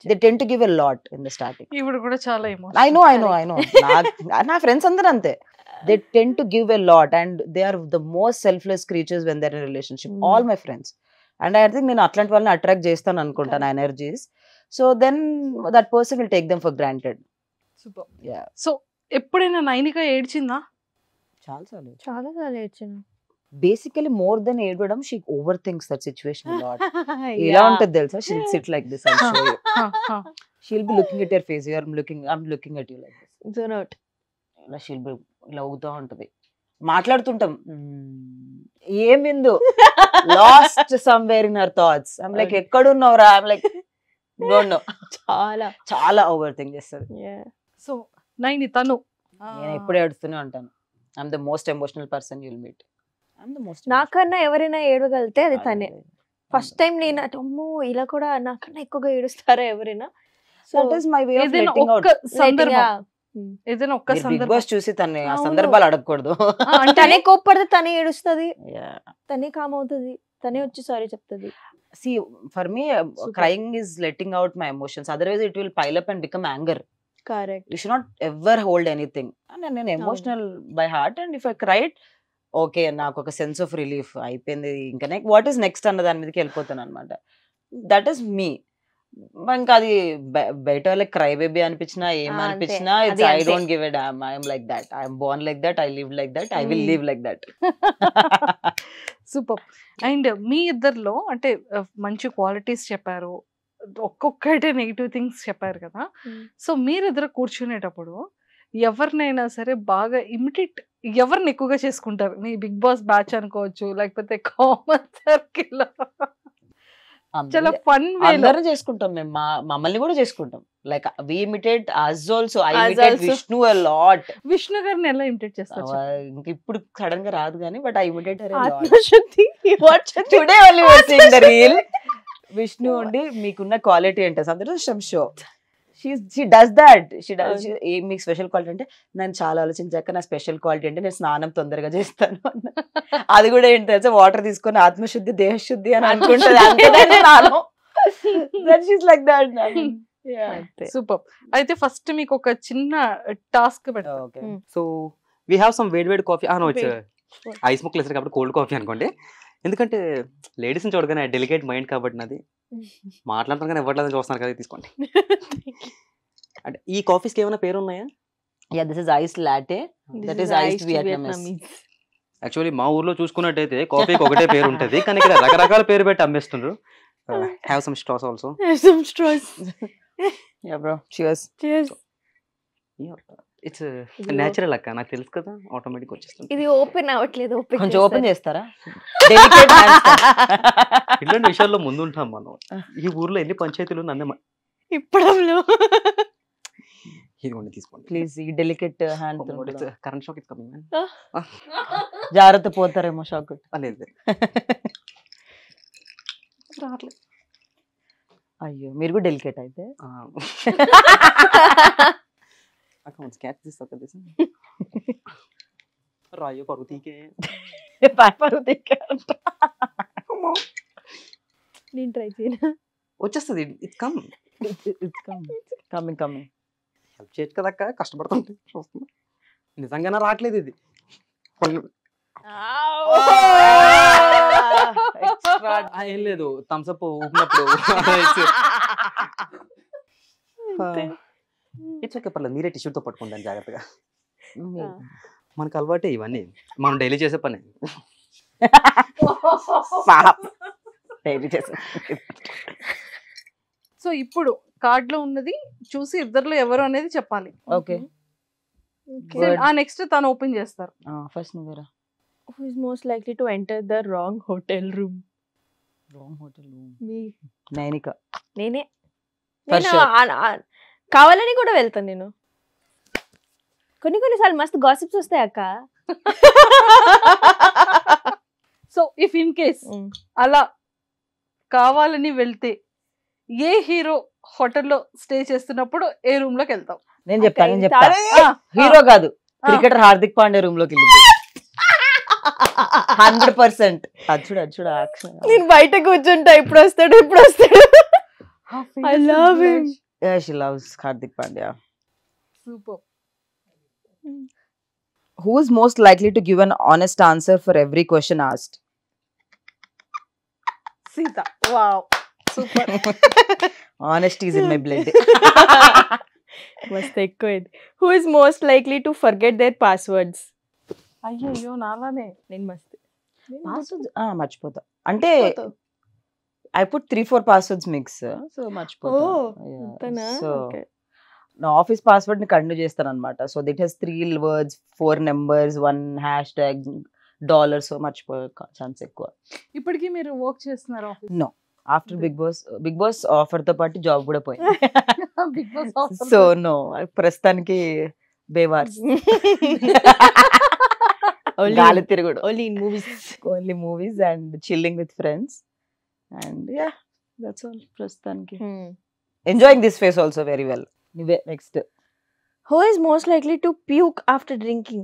they tend to give a lot in the starting. ఇప్పుడు కూడా చాలా emotional. I know na friends అందరూ అంతే. They tend to give a lot and they are the most selfless creatures when they're in a relationship. All my friends. And I think నేను అట్లాంటి వాళ్ళని attract చేస్తాను అనుకుంటాను, energies. So then that person will take them for granted. Super. So ఎప్పుడైనా నైనిక ఏడ్చిందా? చాలా ఏడ్చాను. Basically more then ఏడవడం, she overthinks that situation lot. ఎలా ఉంటుంది తెలుసా, she'll sit like this and show you. She'll be looking at your face, you are looking, I am looking at you like this. Zone out. ఇలా she'll be ఇలా ఊగుతూ ఉంటుంది. మాట్లాడుతుంటాం, ఏమిందు lost somewhere in her thoughts. I'm like ఎక్కడున్నావురా, I'm like don't know. చాలా over think చేస్తుంది. So Naini తను నేను ఎప్పుడు ఏడుస్తూనే ఉంటాను. I'm the most emotional person you'll meet. నాకన్నా ఎవరైనా ఏడవగలితే అది తనే. ఫస్ట్ టైం నేను అమ్మో ఇలా కూడా నాకన్నా ఎక్కువగా ఏడుస్తారా ఎవరైనా. So that is my way of letting out. ఏదైనా ఒక్క సందర్భం చూసి తన ఆ సందర్భాలు అడగకూడదు. తనే కోప్పడితే తనే ఏడుస్తుంది, తనే కామ్ అవుతుంది, తనే వచ్చి సారీ చెప్తుంది. See, for me, crying is letting out my emotions. Otherwise, it will pile up and become anger. Correct. You should not ever hold anything. And I'm emotional by heart. And if I cried, okay, నాకు ఒక sense of relief అయిపోయింది. ఇంకా what is next అన్న దాని మీదకి వెళ్ళిపోతాను అనమాట. That is me. ఇంకా అది బయట వాళ్ళకి క్రై బేబీ అనిపించినా ఏమనిపించినా it's I don't give a damn. I'm like that, I'm born like that, I live like that, I will live like that. Super. And మీ ఇద్దరిలో అంటే మంచి క్వాలిటీస్ చెప్పారు, ఒక్కొక్కటే నెగిటివ్ థింగ్స్ చెప్పారు కదా. సో మీరిద్దరు కూర్చునేటప్పుడు ఎవరినైనా సరే బాగా ఇమిటేట్ ఎవరిని ఎక్కువగా చేసుకుంటారు? మీ బిగ్ బాస్ బ్యాచ్ అనుకోవచ్చు, లేకపోతే కామన్ సర్కిల్, చాలా ఫన్ అందరూ చేసుకుంటాం మేము. మమ్మల్ని కూడా చేసుకుంటాం. Like we imitate us also. I imitate Vishnu a lot. Vishnu గారిని ఎలా ఇమిటేట్ చేస్తారు? ఇంక ఇప్పుడు సడన్ గా రాదు కానీ but I imitate her a lot. ఆత్మశుద్ధి. Today only we are seeing the reel. Vishnu ఉండి మీకున్న క్వాలిటీ అంటే something show. She does that. Me special quality అంటే నేను చాలా ఆలోచించాక నా స్పెషల్ క్వాలిటీ అంటే నేను స్నానం తొందరగా చేస్తాను. అది కూడా ఏంటి తెలుసా, వాటర్ తీసుకొని ఆత్మశుద్ధి దేహశుద్ధి అని అనుకుంటుంది. సూపర్. అయితే ఫస్ట్ మీకు ఒక చిన్న టాస్క్ పెడతాం. So we have some wait coffee. No, it's ice ముక్కలు వేసారు కాబట్టి కోల్డ్ కాఫీ అనుకోండి. ఎందుకంటే లేడీస్ని చూడగానే డెలికేట్ మైండ్ కాబట్టి నాది మాట్లాడతాను కానీ ఇవ్వట్లేదని చూస్తున్నారు కదా, తీసుకోండి. అంటే ఈ కాఫీస్కి ఏమైనా పేరు ఉన్నాయా? Yeah, this is iced latte. That is iced Vietnamese. Actually మా ఊర్లో చూసుకున్నట్టయితే కాఫీకి ఒకటే పేరు ఉంటుంది, కానీ ఇక్కడ రకరకాల పేరు పెట్టి అమ్మేస్తుండ్రు. Have some straws also. Some straws. Yeah, bro. Cheers. Cheers. It's natural అక్క, నాకు తెలుసు కదా, ఆటోమేటిక్ వచ్చేస్తుంది. ఇది ఓపెన్ అవ్వట్లేదు. కొంచెం ఓపెన్ చేస్తారా? Delicate hands. ఇట్లాంటి విషయాల్లో ముందుంటాం మనం. ఈ ఊర్లో ఎన్ని పంచాయతీలు నన్నే ఇప్పడంలో. ఇదిగోండి తీసుకోండి ప్లీజ్. ఈ delicate hand current shock is coming. జాగ్రత్త పోతారేమో షాక్. లేదు రావట్లేదు. అయ్యో, మీరు కూడా డెలికేట్ అయితే. అక్క స్కాచ్ తీస్తా తీసి రాయో పరుతీకే నేను ట్రై చేయను. వచ్చేస్తుంది. It's come. కమింగ్. హెల్ప్ చేయొచ్చు కదా అక్క, కష్టపడుతుంటే చూస్తున్నా. నిజంగానే రావట్లేదు ఇది. ఏం లేదు, థమ్స్అప్ ఊపినప్పుడు. ఇట్స్ ఓకే, పర్లేదు. మీరే టిష్యూతో పట్టుకుంటాను జాగ్రత్తగా. మనకు అలవాటే ఇవన్నీ, మనం డైలీ చేసే పని. డైలీ చేసే. సో ఇప్పుడు కార్డ్ లో ఉన్నది చూసి ఇద్దరులో ఎవరు అనేది చెప్పాలి. ఓకే. ఆ నెక్స్ట్ తను ఓపెన్ చేస్తారు. ఫస్ట్ నువ్వేరా. Who is most likely to enter the wrong hotel room? Wrong hotel room. Me. Nainika. నేనే. For నేను sure. కావాలని కూడా వెళ్తాను నేను. కొన్నిసార్లు మస్తు గాసిప్స్ వస్తాయి అక్క. సో ఇఫ్ ఇన్ కేస్ అలా కావాలని వెళ్తే ఏ హీరో హోటల్లో స్టే చేస్తున్నప్పుడు ఏ రూమ్ లోకి వెళ్తాం? నేను చెప్తా. హీరో కాదు, క్రికెటర్ హార్దిక్ పాండే రూమ్ లోకి వెళ్ళింది 100%. అచ్చుడు యాక్షన్. నేను బయట కూర్చుంటా, ఇప్పుడు వస్తాడు. I love him. Yeah, she loves Hardik Pandya. Super. Who is most likely to give an honest answer for every question asked? Sita. Wow. Super. Honesty is in my blood. మస్తు ఎక్కువ. Who is most likely to forget their passwords? అయ్యో నాలానే. నేను మస్తు Passwords మర్చిపోతా. అంటే I put 3-4 passwords mix, so మర్చిపోతా. So నా office password ని continue చేస్తాను అనమాట. So that has 3 words, 4 numbers, 1 hashtag $, సో మర్చిపోయే ఛాన్స్ ఎక్కువ. ఇప్పటికీ మీరు వర్క్ చేస్తున్నారు office? No, after Bigg Boss offer తో పాటు జాబ్ కూడా పోయింది. Bigg Boss offer. So no, ప్రస్తుతానికి బేవార్స్. గాలి తిరుగుడు. Only movies and chilling with friends and yeah, that's all ప్రస్తుతానికి. Enjoying this phase also very well. నువ్వే next. Who is most likely to puke after drinking?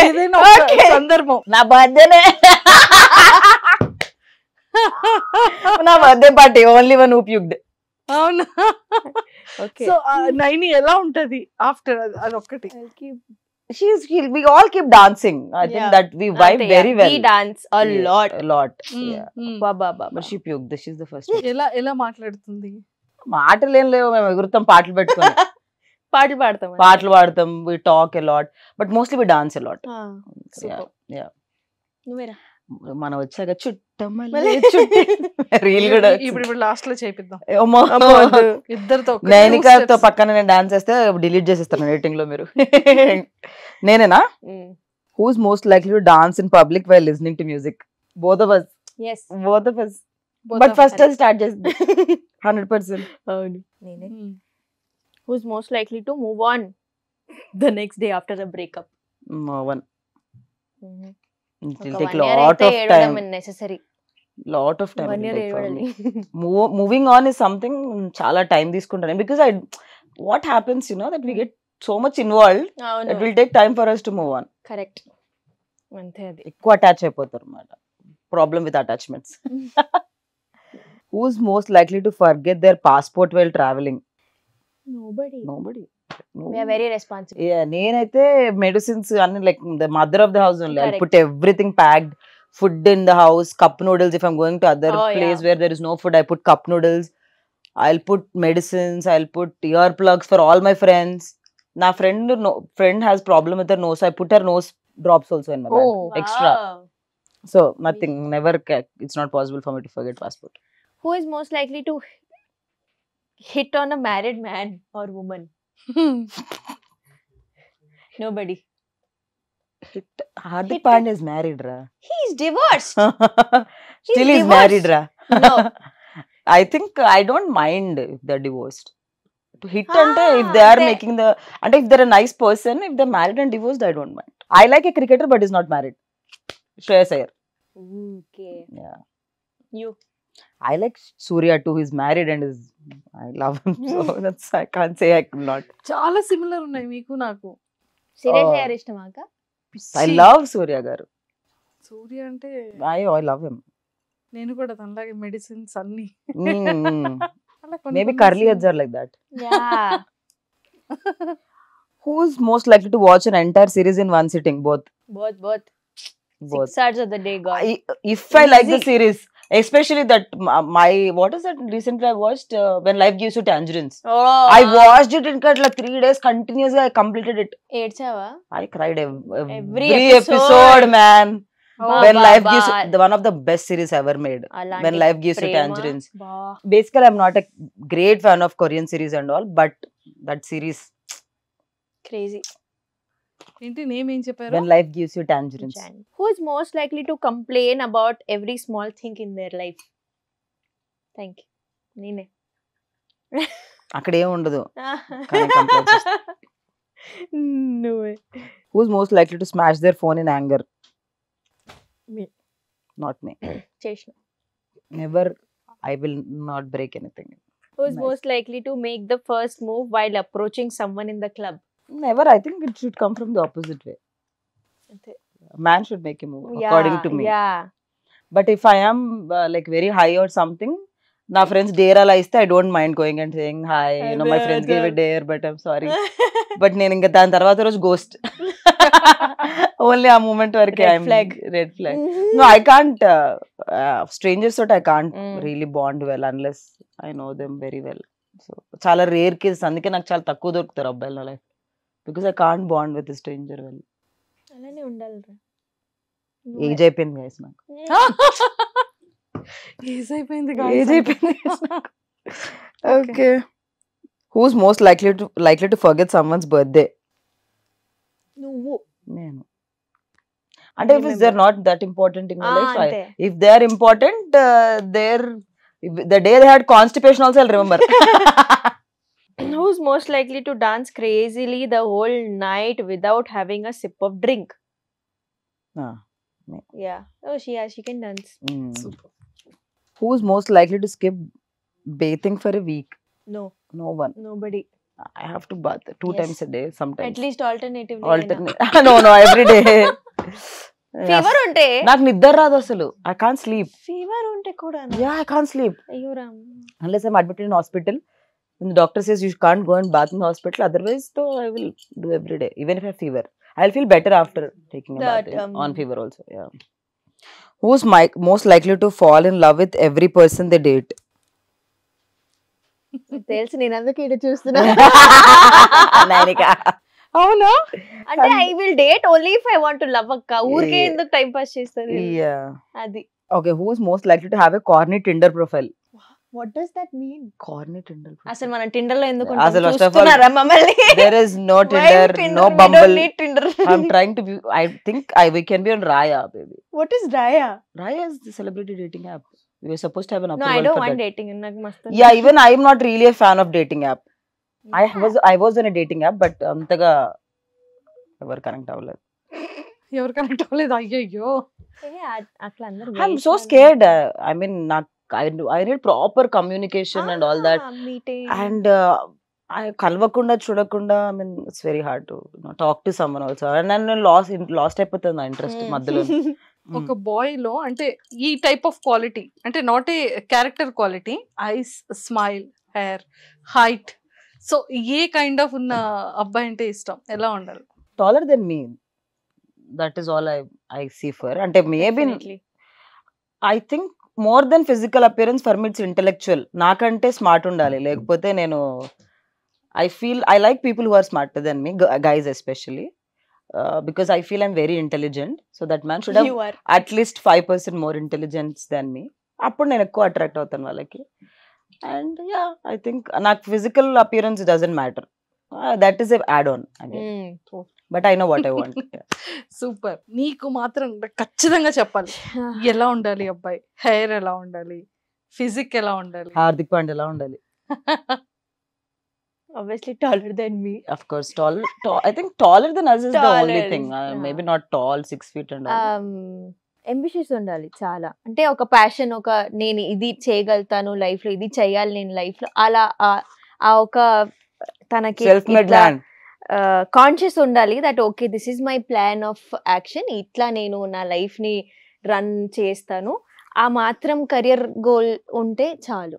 ఏదైనా ఒక సందర్భం. నా బర్త్డేనే. నా birthday party only one who puked. అవునా? So Naini ఎలా ఉంటది ఆఫ్టర్ అదొక్కటి? We all keep dancing. I think that we vibe very well. We dance a lot. Yeah. Baba. But she puked. She's the first. ఎలా మాట్లాడుతుంది? మాటలు ఏం లేవు, మేము ఎగురుతాం పాటలు పెట్టుకొని. పాటలు పాడతాం. We talk a lot, but mostly we dance a lot. Yeah. నువ్వేరా? మనం వచ్చాక చుట్టమల్లే రీల్ కూడా ఇప్పుడు లాస్ట్ లో చేపిద్దాం. ఇద్దరితో నైనికతో పక్కన నేను డాన్స్ చేస్తే డిలీట్ చేసేస్తాను ఎడిటింగ్ లో మీరు. నేనేనా? Who's most likely to dance in public while listening to music? Both of us. But first start చేసింది 100%. అవును, నేనే. Who's most likely to move on the next day after a breakup? No one. It will take lot of time. Necessary. Lot of time. 1 year ఏడవాలి. Moving on is something చాలా time తీసుకుంటాను, because what happens, that we get so much involved, it will take time for us to move on. Correct. అంతే, అది ఎక్కువ attach అయిపోతారు అన్నమాట. Problem with attachments. Who's most likely to forget their passport while traveling? nobody. We are very responsible. Yeah, నేనైతే medicines అన్ని like the mother of the house only. I Correct. Put everything packed, food in the house, cup noodles. If I'm going to other Oh, place yeah. Where there is no food, I put cup noodles. I'll put medicines, I'll put earplugs for all my friends. నా friend has problem with her nose, I put her nose drops also in my bag. Oh. Extra. Wow. So nothing, never, it's not possible for me to forget passport. Who is most likely to hit on a married man or woman? Nobody. Hardik Hit Pandya is married, ra. He is divorced. Still He's is married, ra. No. I think I don't mind if they're divorced. To hit Ah, ante, if they are they- making the, and if they're a nice person, if they're married and divorced, I don't mind. I like a cricketer but is not married. Shreyas Iyer. Okay. Yeah. You. I like Surya too. He's married and is, I love him. So that's, I can't say I could not. చాలా similar ఉన్నాయి మీకు నాకు. Serious Oh. air ఇష్టమాక? I love Surya garu. సూర్య అంటే I love him. నేను కూడా తనలాగే medicines అన్ని Mm. అలా కొన్ని Maybe కొన్ని curly scenes. heads are like that. Yeah. Who's most likely to watch an entire series in one sitting? Both. Both. Both. 6 hours of the day gone. If I like the Easy. series, especially that my what is that recently I watched When Life Gives You Tangerines. Oh. I watched it in like 3 days continuously. I completed it. ఏడ్చావా? I cried Every every episode. episode, man. Oh, When Baba, Life Gives baba. You, one of the best series ever made. అలాంటి When Life Gives You Prema. Tangerines. బా. Basically, I'm not a great fan of Korean series and all, but that series, Crazy. ఏంటి name ఏం చెప్పారు? When Life Gives You Tangerines. Who is most likely to complain about every small thing in their life? Thank you. నేనే. అక్కడ ఏం ఉండదు. కానీ complaints వస్తాయి. No way. Who's most likely to smash their phone in anger? Me. Not me. చేసిన. Never. I will not break anything. Who is Nice. most likely to make the first move while approaching someone in the club? Never. I think it should come from the opposite way. అంతే. A man should make a move, according to me. Yeah. But if I am like very high or something, నా friends dare అలా ఇస్తే I don't mind going and saying hi. You know, my friends gave a dare, but I'm sorry. But నేను ఇంకా దాని తర్వాత రోజు ghost. Only a moment వరకే Red I'm flag. red flag. No, I can't. Strangers I can't Mm. really bond well unless I know them very well. So చాలా rare cases, అందుకే నాకు చాలా తక్కువ దొరుకుతారు అబ్బాయిలు నా life, because I can't bond with a stranger well. అలానే ఉండాలి. ఏజ్ అయిపోయింది guys నాకు. ఏజ్ అయిపోయింది ఏజ్ అయిపోయింది guys నాకు. Okay. Who's most likely to forget someone's birthday? నువ్వు. నేను. అంటే if Remember. they're not that important in my life, అంతే. if they are important, the day they had constipation also I'll remember. Who's most likely to dance crazily the whole night without having a sip of drink? Ah, Yeah. Oh, she can dance. mm. Who's most likely to skip bathing for a week? No, No one. nobody. I have to bath 2 Yes. times a day sometimes. At least alternatively. Alternate. No, every day. Fever ఉంటే నాకు నిద్ర రాదు అసలు. I can't sleep. Fever ఉంటే కూడా Yeah, I can't sleep అయ్యో Ram. unless I'm admitted in hospital. When the doctor says you can't go and bath in the hospital, otherwise though I will do every day, even if I have fever. I'll feel better after taking a That, bath on fever also. Yeah. Who's most likely to fall in love with every person they date? తెలుసు, నేను అందుకే ఇటు చూస్తున్నా. Nainika. అవునా? అంటే I will date only if I want to love అక్క. ఊరికే Yeah. ఎందుకు టైం పాస్ చేస్తారు Yeah. అది. Okay, who's most likely to have a corny Tinder profile? What does that mean? Corny Tinder profile. అసలు మన Tinder లో ఎందుకు అసలు first of all, చూస్తున్నారా మమ్మల్ని? There is no Why Tinder, Tinder? no We Bumble. don't need Tinder. I'm trying to be. I think we can be on Raya, baby. What is Raya? Raya is the celebrity dating app. We were supposed to have an No, approval I don't for want that. dating. నాకు మస్తు. Yeah, even I'm not really a fan of dating app. I was on a dating app, but అంతగా ఎవరు connect అవ్వలేదు. ఎవరు connect అవ్వలేదు? అయ్యయ్యో. అట్లా అందరూ I'm so scared. I mean, I need proper communication and all that. Meeting. And I కలవకుండా చూడకుండా, I mean, it's very hard to talk to someone also. And then lost అయిపోతుంది నా ఇంట్రెస్ట్ మధ్యలో. ఒక బాయ్ లో అంటే ఈ టైప్ ఆఫ్ క్వాలిటీ, అంటే not a character quality, eyes, smile, hair, height, so a kind of ఉన్న అబ్బాయి అంటే ఇష్టం, ఎలా ఉండాలి? Taller than me, that is all I see for. అంటే maybe I think more than physical appearance for me it's intellectual. నాకంటే smart ఉండాలి, లేకపోతే నేను I feel I like people who are smarter than me, guys especially, because I feel I'm very intelligent, so that man should have at least 5% more intelligence than me. అప్పుడు నేను ఎక్కువ attract అవుతాను వాళ్ళకి. And yeah I think నాకు physical appearance doesn't matter, that is add on, but I know what I want. Super. నీకు మాత్రం ఖచ్చితంగా చెప్పాలి, ఎలా ఉండాలి అబ్బాయి? హెయిర్ ఎలా ఉండాలి? ఫిజిక్ ఎలా ఉండాలి? హార్దిక్ పాండ్యా ఎలా ఉండాలి? Obviously taller than me. Of course, tall. I think taller than us is the only thing. Maybe not tall, 6 feet and all. Ambitious ఉండాలి చాలా. అంటే ఒక ప్యాషన్, ఒక నేను ఇది చేయగలుగుతాను లైఫ్ లో, ఇది చేయాలి నేను లైఫ్ లో, అలా ఆ ఒక తనకి కాన్షియస్ ఉండాలి that okay this is my plan of action, ఇట్లా నేను నా లైఫ్ ని రన్ చేస్తాను, ఆ మాత్రం కెరియర్ గోల్ ఉంటే చాలు.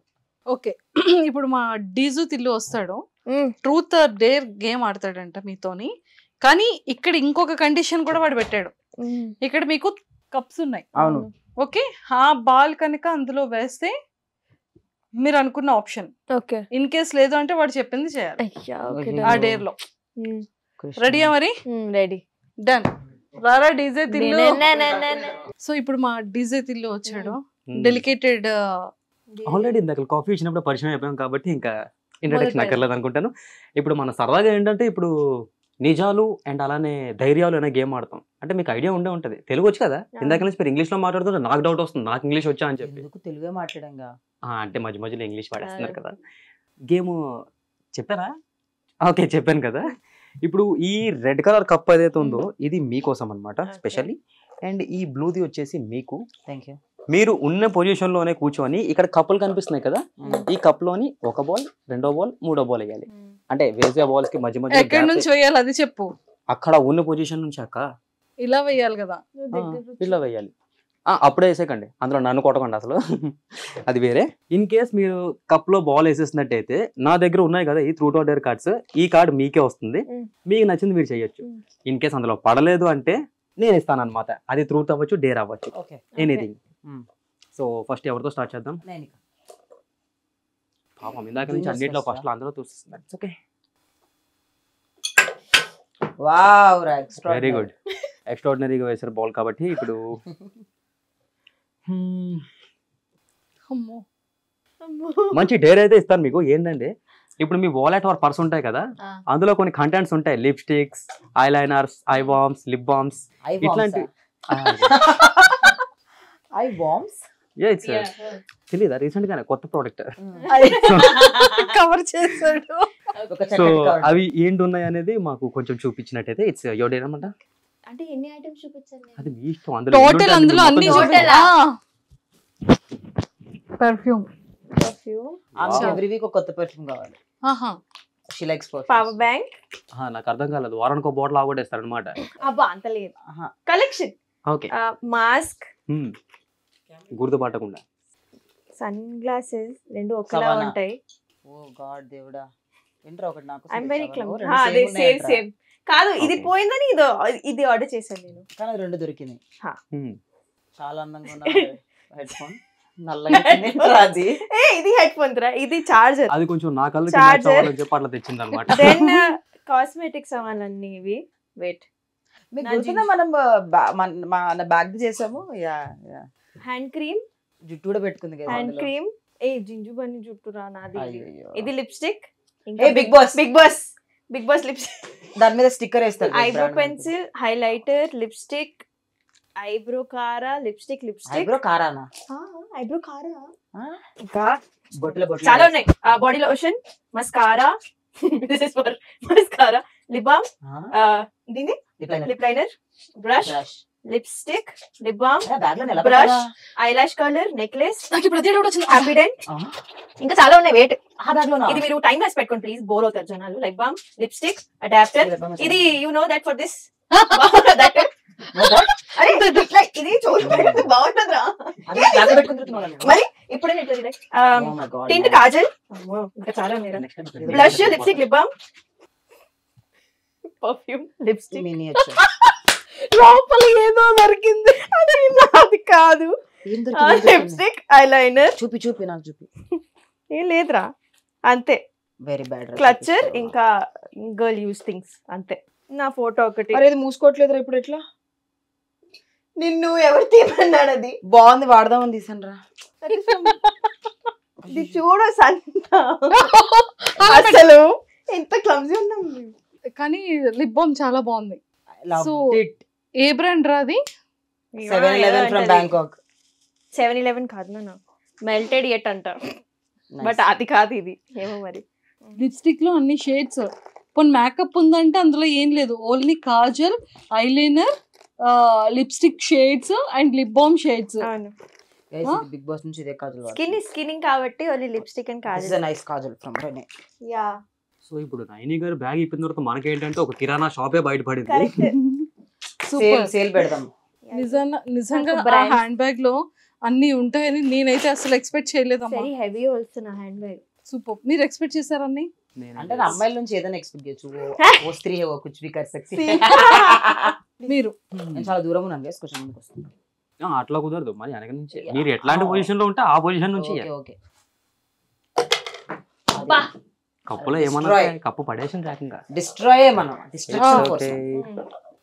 ఓకే, ఇప్పుడు మా డీజు తిల్లు వస్తాడు, ట్రూత్ ఆర్ డేర్ గేమ్ ఆడతాడంట మీతోని, కానీ ఇక్కడ ఇంకొక కండిషన్ కూడా వాడు పెట్టాడు. ఇక్కడ మీకు కప్స్ ఉన్నాయి, ఓకే, ఆ బాల్ కనుక అందులో వేస్తే మీరు అనుకున్న ఆప్షన్, ఓకే, ఇన్ కేస్ లేదు అంటే వాడు చెప్పింది చేయాలి ఆ డేర్ లో. రెడీయా మరి? Ready, done. రారా డీజే తిల్లు. సో ఇప్పుడు మా డీజే తిల్లు వచ్చాడు, డెలికేటెడ్. ఆల్రెడీ ఇందాక కాఫీ ఇచ్చినప్పుడు పరిచయం అయిపోయాం కాబట్టి ఇంకా ఇంట్రడక్షన్ అక్కర్లేదు అనుకుంటాను. ఇప్పుడు మన సరదాగా ఏంటంటే ఇప్పుడు నిజాలు అండ్ అలానే ధైర్యాలు అనే గేమ్ ఆడతాం. అంటే మీకు ఐడియా ఉండే ఉంటుంది, తెలుగు వచ్చి కదా, ఇందాక నుంచి మీరు ఇంగ్లీష్ లో మాట్లాడుతుంటే నాకు డౌట్ వస్తుంది, నాకు ఇంగ్లీష్ వచ్చా అని చెప్పి. తెలుగే మాట్లాడంగా అంటే మధ్య మధ్యలో ఇంగ్లీష్ వాడేస్తున్నారు కదా. గేమ్ చెప్పారా? ఓకే, చెప్పాను కదా. ఇప్పుడు ఈ రెడ్ కలర్ కప్ ఏదైతే ఉందో ఇది మీకోసం అనమాట స్పెషల్లీ, అండ్ ఈ బ్లూది వచ్చేసి మీకు. Thank you. మీరు ఉన్న పొజిషన్ లోనే కూర్చొని ఇక్కడ కప్పులు కనిపిస్తున్నాయి కదా, ఈ కప్ లోని ఒక బాల్, రెండో బాల్, మూడో బాల్ వేయాలి. అంటే వేసే బాల్స్ కి మధ్య మధ్య ఎక్కడి నుంచి వేయాలి అది చెప్పు. అక్కడ ఉన్న పొజిషన్ నుంచి అక్క ఇలా వేయాలి కదా, ఇలా వేయాలి. అప్పుడే వేసేకండి, అందులో నన్ను కొట్టకండి అసలు, అది వేరే. ఇన్ కేస్ మీరు కప్ లో బాల్ వేసేసినట్టయితే నా దగ్గర ఉన్నాయి కదా ఈ ట్రూత్ ఆర్ డేర్ కార్డ్స్, ఈ కార్డ్ మీకే వస్తుంది, మీకు నచ్చింది మీరు చేయొచ్చు. ఇన్ కేస్ అందులో పడలేదు అంటే నేను ఇస్తాను అనమాట, అది ట్రూత్ అవ్వచ్చు, డేర్ అవ్వచ్చు, ఎనీథింగ్. సో ఫస్ట్ ఎవరితో స్టార్ట్ చేద్దాం? పాపం ఇందాక నుంచి అన్నిట్లో ఫస్ట్ అందరూ చూస్తున్నారు. ఓకే, వావ్, వెరీ గుడ్, ఎక్స్ట్రాడినరీగా వేసారు బాల్ కాబట్టి. ఇప్పుడు మంచి డేర్ అయితే ఇస్తాను మీకు. ఏంటంటే ఇప్పుడు మీ వాలెట్ ఆర్ పర్స్ ఉంటాయి కదా, అందులో కొన్ని కంటెంట్స్ ఉంటాయి, lipsticks, eye liners, eye balms, lip balms, ఇట్లాంటి. ఐ బామ్స్ తెలీదా? రీసెంట్ గానే కొత్త ప్రోడక్ట్ కవర్ చేశాడు. సో అవి ఏంటి ఉన్నాయి అనేది మాకు కొంచెం చూపించినట్టయితే ఇట్స్ యువర్ డేర్ అన్నమాట. అంటే ఎన్ని ఐటమ్స్ చూపించాలి? అది మీ ఇష్టం. టోటల్ అందులో అన్ని పర్ఫ్యూమ్. ఎవ్రీ వీక్ ఒక కొత్త పర్ఫ్యూమ్ కావాలి. She likes perfume. Power bank. నాకు అర్థం కాలేదు, వారానికి ఒక బాటిల్ ఆగొట్టేస్తారు అనమాట. అబ్బా అంత లేదు. కలెక్షన్. ఓకే. మాస్క్. గుర్తుపట్టకుండా. సన్ గ్లాసెస్ రెండు ఒకలా ఉంటాయి. ఓ గాడ్ దేవుడా, ఏంట్రా ఒకటి నాకు. I am very calm. అదే సేమ్ కాదు, ఇది పోయిందని ఇది ఆర్డర్ చేశాను నేను, కానీ రెండు దొరికినాయి. చాలా అందంగా ఉన్న హెడ్ ఫోన్, ఇది హెడ్ ఫోన్ రా, ఇది చార్జర్. అది కొంచెం నా కళ్ళకి మ్యాచ్ అవ్వాలని చెప్పి అట్లా తెచ్చింది అన్నమాట. దెన్ కాస్మెటిక్స్ అవన్నీ ఇవి. వెయిట్, మీకు గుర్తుందా మనం మన బ్యాగ్ చేసాము? Yeah yeah. హ్యాండ్ క్రీమ్, జుట్టు కూడా పెట్టుకుంది కదా హ్యాండ్ క్రీమ్. జింజు బన్ని జుట్టు రా నాది. ఇది లిప్స్టిక్. బిగ్ బాస్ లిప్స్టిక్, దాని మీద స్టిక్కర్ వేస్తారు. Eyebrow pencil, highlighter, lipstick, eyebrow కారా, లిప్స్టిక్. ఐబ్రో కారానా? ఐబ్రో కారా. ఇంకా చాలా ఉన్నాయి. Body lotion, mascara, this is for mascara, lip balm, దీని lip liner, brush, lipstick, lip balm, brush, eyelash colour, necklace, Happydent. ఇంకా చాలా ఉన్నాయి. వెయిట్, ఇది మీరు టైం వేసి పెట్టుకోండి ప్లీజ్, బోర్ అవుతారు జనాలు. Lip balm, lipstick, adapter. ఇది you know that for this అరే ఇట్లా ఇది చూడడానికి బాగుంటుందిరా. మరి ఇప్పుడే టింట్ కాజల్, ఇంకా చాలా blush, lipstick, lip balm, perfume, lipstick, లోపల ఏదో దొరికింది. అది కాదు, లిప్స్టిక్, ఐలైనర్. చూపి నాకు చూపి. ఏం లేదురా, అంతే. Very bad. క్లచర్, ఇంకా గర్ల్ యూస్ థింగ్స్, అంతే. నా ఫోటో ఒకటి. అరే ఇది మూసుకోవట్లేదురా ఇప్పుడు ఎట్లా? నిన్ను ఎవరు తీయమన్నాడు? అది బాగుంది, వాడదామని తీసాను రా. ఇది చూడ సంత అసలు ఎంత క్లమ్జీ ఉన్నాం. కానీ లిప్ బామ్ చాలా బాగుంది. సో ఏ బ్రాండ్ రా అది? 7-Eleven from Bangkok. 7-Eleven కాదు నా, మెల్టెడ్ ఎట్ అంట, బట్ అది కాదు ఇది. ఏమో మరి. లిప్స్టిక్ లో అన్ని షేడ్స్. పోనీ మేకప్ ఉందంటే అందులో ఏం లేదు, only kajal, eyeliner, lipstick shades and lip balm shades. Bigg Boss నుంచి ఇదే కాజల్. స్కిన్నింగ్ కాబట్టి only lipstick and kajal. It's a nice kajal from Renee. Yeah. So ఇప్పుడు నైని గారు బ్యాగ్ ఇప్పిన తర్వాత మనకేంటంటే ఒక కిరాణా షాపే బయటపడింది. సేల్ పెడదాం. నిజంగా ఆ హ్యాండ్ బ్యాగ్ లో అన్ని ఉంటాయని నేనైతే అసలు ఎక్స్పెక్ట్ చేయలేదమ్మా. వెరీ హెవీ వస్తున్న హ్యాండ్ బ్యాగ్. సూపర్. మీరు ఎక్స్పెక్ట్ చేశారని? అంటే అమ్మాయిల నుంచి ఏదైనా ఎక్స్పెక్ట్ చేయొచ్చు. ఓ స్త్రీ హే, ఓ కుచ్ భీ కర్ సక్తి. మీరు నేను చాలా దూరం ఉన్నాను గైస్, కొంచెం ముందుకు వస్తాను. అట్లా కుదరదు, మరి వెనక నుంచి మీరు ఎట్లాంటి పొజిషన్ లో ఉంటే ఆ పొజిషన్ నుంచి. ఓకే కప్పులో ఏమన్నా కప్పు పడేసిన రాకంగా డిస్ట్రాయ్ మనం.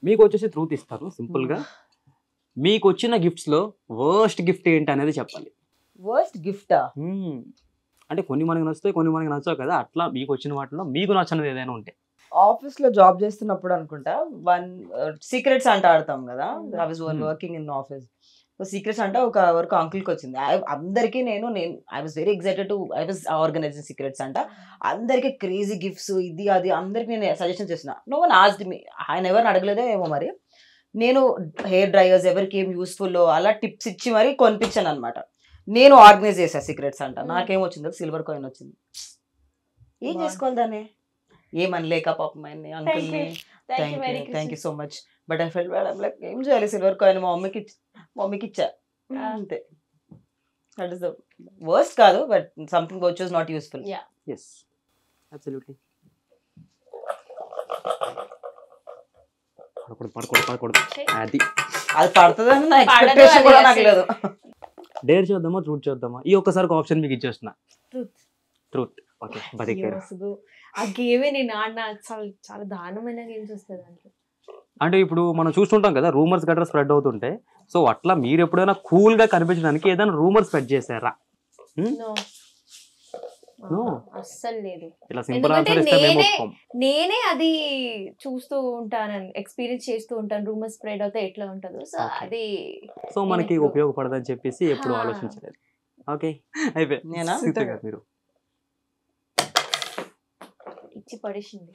మీకు వచ్చేసి ట్రూత్ ఇస్తారు సింపుల్ గా. మీకు వచ్చిన గిఫ్ట్స్ లో వర్స్ట్ గిఫ్ట్ ఏంటి అనేది చెప్పాలి. వర్స్ట్ గిఫ్టా? అంటే కొన్ని మనకి నచ్చుతాయి, కొన్ని మనకి నచ్చవు కదా. అట్లా మీకు వచ్చిన వాటిలో మీకు నచ్చినది ఏదైనా ఉంటే. ఆఫీస్ లో జాబ్ చేస్తున్నప్పుడు అనుకుంటా, సీక్రెట్స్ అంట ఆడతాం కదా. I was working in office. So secrets అంటే ఒక వరకు అంకుల్కి వచ్చింది. అందరికీ నేను I was very excited to I was organizing secrets అంట. అందరికీ క్రేజీ గిఫ్ట్స్ ఇది అది అందరికి నేను సజెషన్ చేసిన. No one asked me. ఆయన ఎవరిని అడగలేదో ఏమో మరి. నేను హెయిర్ డ్రైయర్స్ ఎవరికి ఏం యూస్ఫుల్ అలా టిప్స్ ఇచ్చి మరి కొనిపించాను అనమాట. నేను ఆర్గనైజ్ చేశాను సీక్రెట్స్ అంట. నాకేం వచ్చిందో సిల్వర్ కాయిన్ వచ్చింది. ఏం చేసుకోవాలి దాన్ని? ఏమనలేక పాపం ఆయన్ని అంకుల్ని thank you so much. But I felt bad. I'm like ఏం చేయాలి, సిల్వర్ కాయిన్ మా మమ్మీకి ఇచ్చా అంతే. దట్ ఈస్ ద వర్స్ట్ కాదు, but something which was not useful. yes absolutely. పడకూడదు అది పడుతుందని నా ఎక్స్పెక్టేషన్ కూడా నాకు లేదు. డేర్ చేద్దామా ట్రూత్ చేద్దామా? ఈ ఒక్కసారి ఆప్షన్ మీకు ఇచ్చేస్తున్నా. ట్రూత్. ఓకే బతికారు. ఆ గేమే నేను ఆడిన చాలా దారుణమైన గేమ్స్ వస్తాయి దాంట్లో. అంటే ఇప్పుడు మనం చూస్తుంటాం కదా రూమర్స్ గట్రా స్ప్రెడ్ అవుతుంటే. సో అట్లా మీరు ఎప్పుడైనా కూల్ గా కనిపించడానికి ఏదైనా రూమర్ స్ప్రెడ్ చేశారా? అస్సలు లేదు. ఇలా సింపుల్ ఆన్సర్ ఇస్తే మేము ఒప్పుకోం. నేనే అది చూస్తూ ఉంటాను, ఎక్స్పీరియన్స్ చేస్తూ ఉంటాను. రూమర్ స్ప్రెడ్ అవుతే ఎట్లా ఉంటుందో. సో అది సో మనకి ఉపయోగపడదని చెప్పేసి ఎప్పుడు ఆలోచించలేదు. ఓకే అయిపోయి నేనా మీరు ఇచ్చి పడేసింది.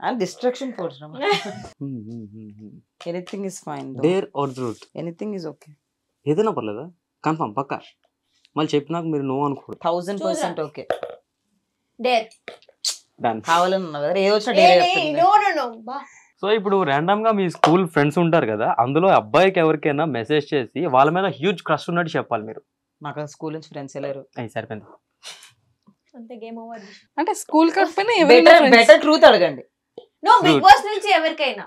And distraction force. Anything is fine. Dare or truth? Anything is okay. ఏదైనా పర్లేదా? కన్ఫర్మ్ పక్కా? మళ్ళీ చెప్పినాక మీరు నో అనుకోరు. 1000% ఓకే. డేర్. డన్. కావాలన్నా కదా ఏదో వచ్చిన డేర్ చెప్తాను. నో బా. సో ఇప్పుడు ర్యాండమ్ గా మీ స్కూల్ ఫ్రెండ్స్ ఉంటారు కదా, అందులో అబ్బాయికి ఎవరికైనా మెసేజ్ చేసి వాళ్ళ మీద హ్యూజ్ క్రష్ ఉన్నట్టు చెప్పాలి మీరు. నాకు స్కూల్ నుంచి ఫ్రెండ్స్ లేరు. సరిపోయింది. అంతే, గేమ్ ఓవర్. అంటే స్కూల్ కాకపోయినా ఎవరైనా బెటర్ ట్రూత్ అడగండి. No, Big Boss నుంచి ఎవరికైనా.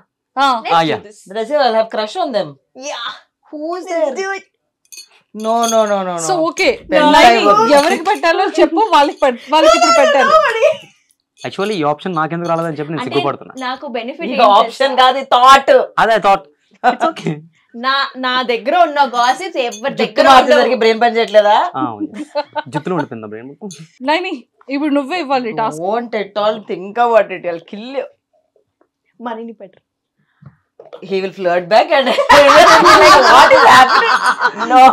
Let's say I'll have crush on them. Yeah. Who's there? No. So okay, ఎవరికి పెట్టాలో చెప్పు, వాళ్ళకి ఇప్పుడు పెట్టాలి. యాక్చువల్లీ ఈ ఆప్షన్ నాకెందుకు రాలేదని చెప్పి నేను సిగ్గుపడుతున్నా. నాకు బెనిఫిట్ ఆప్షన్ కాదు, థాట్. అదే థాట్. ఓకే. నా దగ్గర ఉన్న గాసిప్స్ ఎవరి దగ్గర బ్రెయిన్ పని చేయట్లేదా? జుట్టులో ఉండిపోయిందా బ్రెయిన్? నైని ఇప్పుడు నువ్వే ఇవ్వాలి task. Won't at all think about it. I'll kill you. మనీని పెట్టరు. He will flirt back and like, what is happening? No.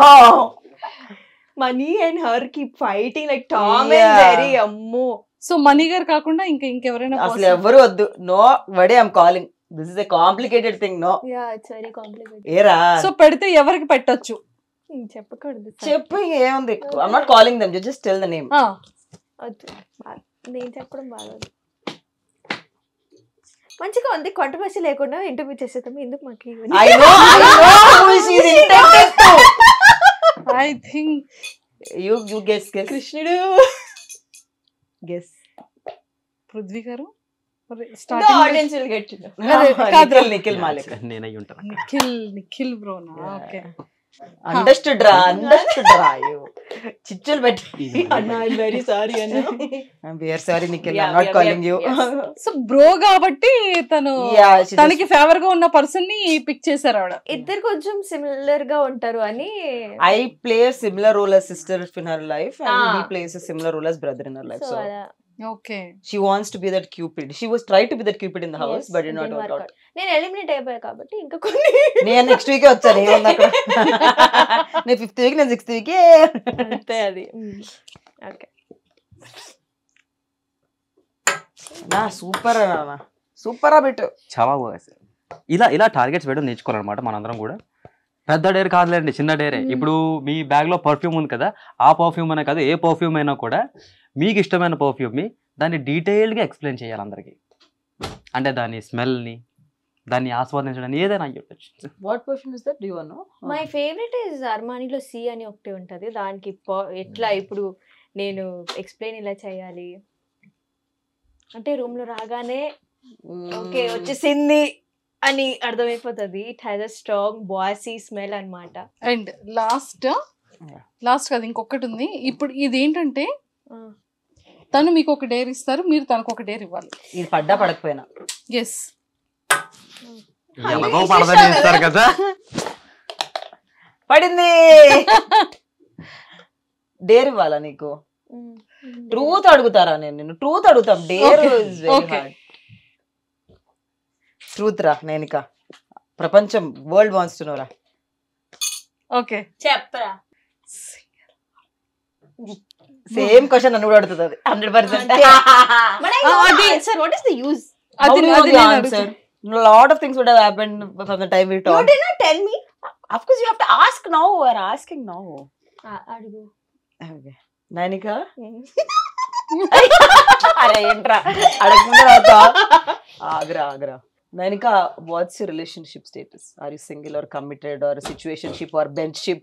Money and her keep fighting like Tom and Jerry. అమ్మో. So Mani గారు కాకుండా ఇంకెవరైనా అసలు ఎవరు వద్దు. నో వడే I'm calling. This is a complicated thing. No. Yeah, it's very complicated. ఏరా. So పెడితే ఎవరికి పెట్టొచ్చు చెప్పకూడదు. చెప్పు, ఏముంది. I'm not calling them, just tell the name. నేను చెప్పడం బాగోదు. మంచిగా ఉంది, కాంట్రవర్సీ లేకుండా ఇంటర్వ్యూ చేసేద్దాం, ఎందుకు మాకు I know who she's intended to. I think You guess. కృష్ణుడు. Guess. పృథ్వీ గారు The starting audience will get to know. Nikhil Malik. నేను అయ్యి ఉంటాను. నిఖిల్ బ్రోనా? ఓకే, అండర్స్టూడ్ రా you చిచ్చులు పెట్టి అన్న ఐ వెరీ సారీ అన్న I'm very sorry Nikhil I not calling you. So bro కాబట్టి తనకి ఫేవర్ గా ఉన్న పర్సన్ ని పిక్ చేశారు ఆవిడ. ఇద్దరు కొంచెం సిమిలర్ గా ఉంటారు అని. I play a similar role as sister in her life and he plays a similar role as brother in her life. So okay, she wants to be that Cupid. She was tried to be that Cupid in the house but did not work out. నేను eliminate అయిపోయా కాబట్టి ఇంకా కొన్ని. నేను next week వచ్చాను ఏమన్నా అక్కడ. నేను 5th వీక్ నేను 6th వీక్ అంతే అది. ఓకే నా సూపర్ అన్న సూపర్ ఆ బిట్. చాలా బాగా ఇలా టార్గెట్స్ వేయడం నేర్చుకోవాలన్నమాట మనందరం కూడా. పెద్ద డేర్ కాదులేండి, చిన్న డేరే. ఇప్పుడు మీ బ్యాగ్ లో పర్ఫ్యూమ్ ఉంది కదా, ఆ పర్ఫ్యూమ్ అనే కాదు, ఏ పర్ఫ్యూమ్ అయినా కూడా మీకు ఇష్టమైన పర్ఫ్యూమ్ ని దాన్ని డీటెయిల్డ్ గా ఎక్స్ప్లెయిన్ చేయాలి అందరికి. అంటే దాని స్మెల్ ని, దాన్ని ఆస్వాదించడానికి ఏదైనా అయ్యొచ్చు. What perfume is that? Do you know? My favourite is అర్మానీలో సి అని ఒకటి ఉంటది. దానికి ఎట్లా ఇప్పుడు నేను ఎక్స్ప్లెయిన్ ఇలా చేయాలి అంటే రూమ్ లో రాగానే ఓకే వచ్చేసింది అని అర్థమైపోతుంది. It has a strong bossy smell అన్నమాట. అండ్ లాస్ట్ కదా ఇంకొకటి ఉంది. ఇప్పుడు ఇది ఏంటంటే తను మీకు ఒక డేర్ ఇస్తారు, మీరు తనకు ఒక డేర్ ఇవ్వాలి. ఇది పడ్డా పడకపోయినా ఎస్ ఎలాగో పడదని ఇస్తారు కదా. పడింది. డేర్ ఇవ్వాలా నీకు? ట్రూత్ అడుగుతారా? నేను ట్రూత్ అడుగుతాం. Dare is very hard. Truth రా నేనిక. ప్రపంచం వరల్డ్ వాంట్స్ టు నో రా. ఓకే చెప్పరా. సేమ్ క్వశ్చన్ నన్ను కూడా అడుగుతుంది అది 100%. Sir, what is the use? How do you know the answer? A lot of things would have happened from the time we You talked. did not tell me. Of course you have to ask now. We're asking now. అడుగు. Okay. Nainika? అరే ఏంట్రా అడగకుండా రాతా. Agra. Nainika, what's your relationship status? Are you single or committed or a situationship or benchship?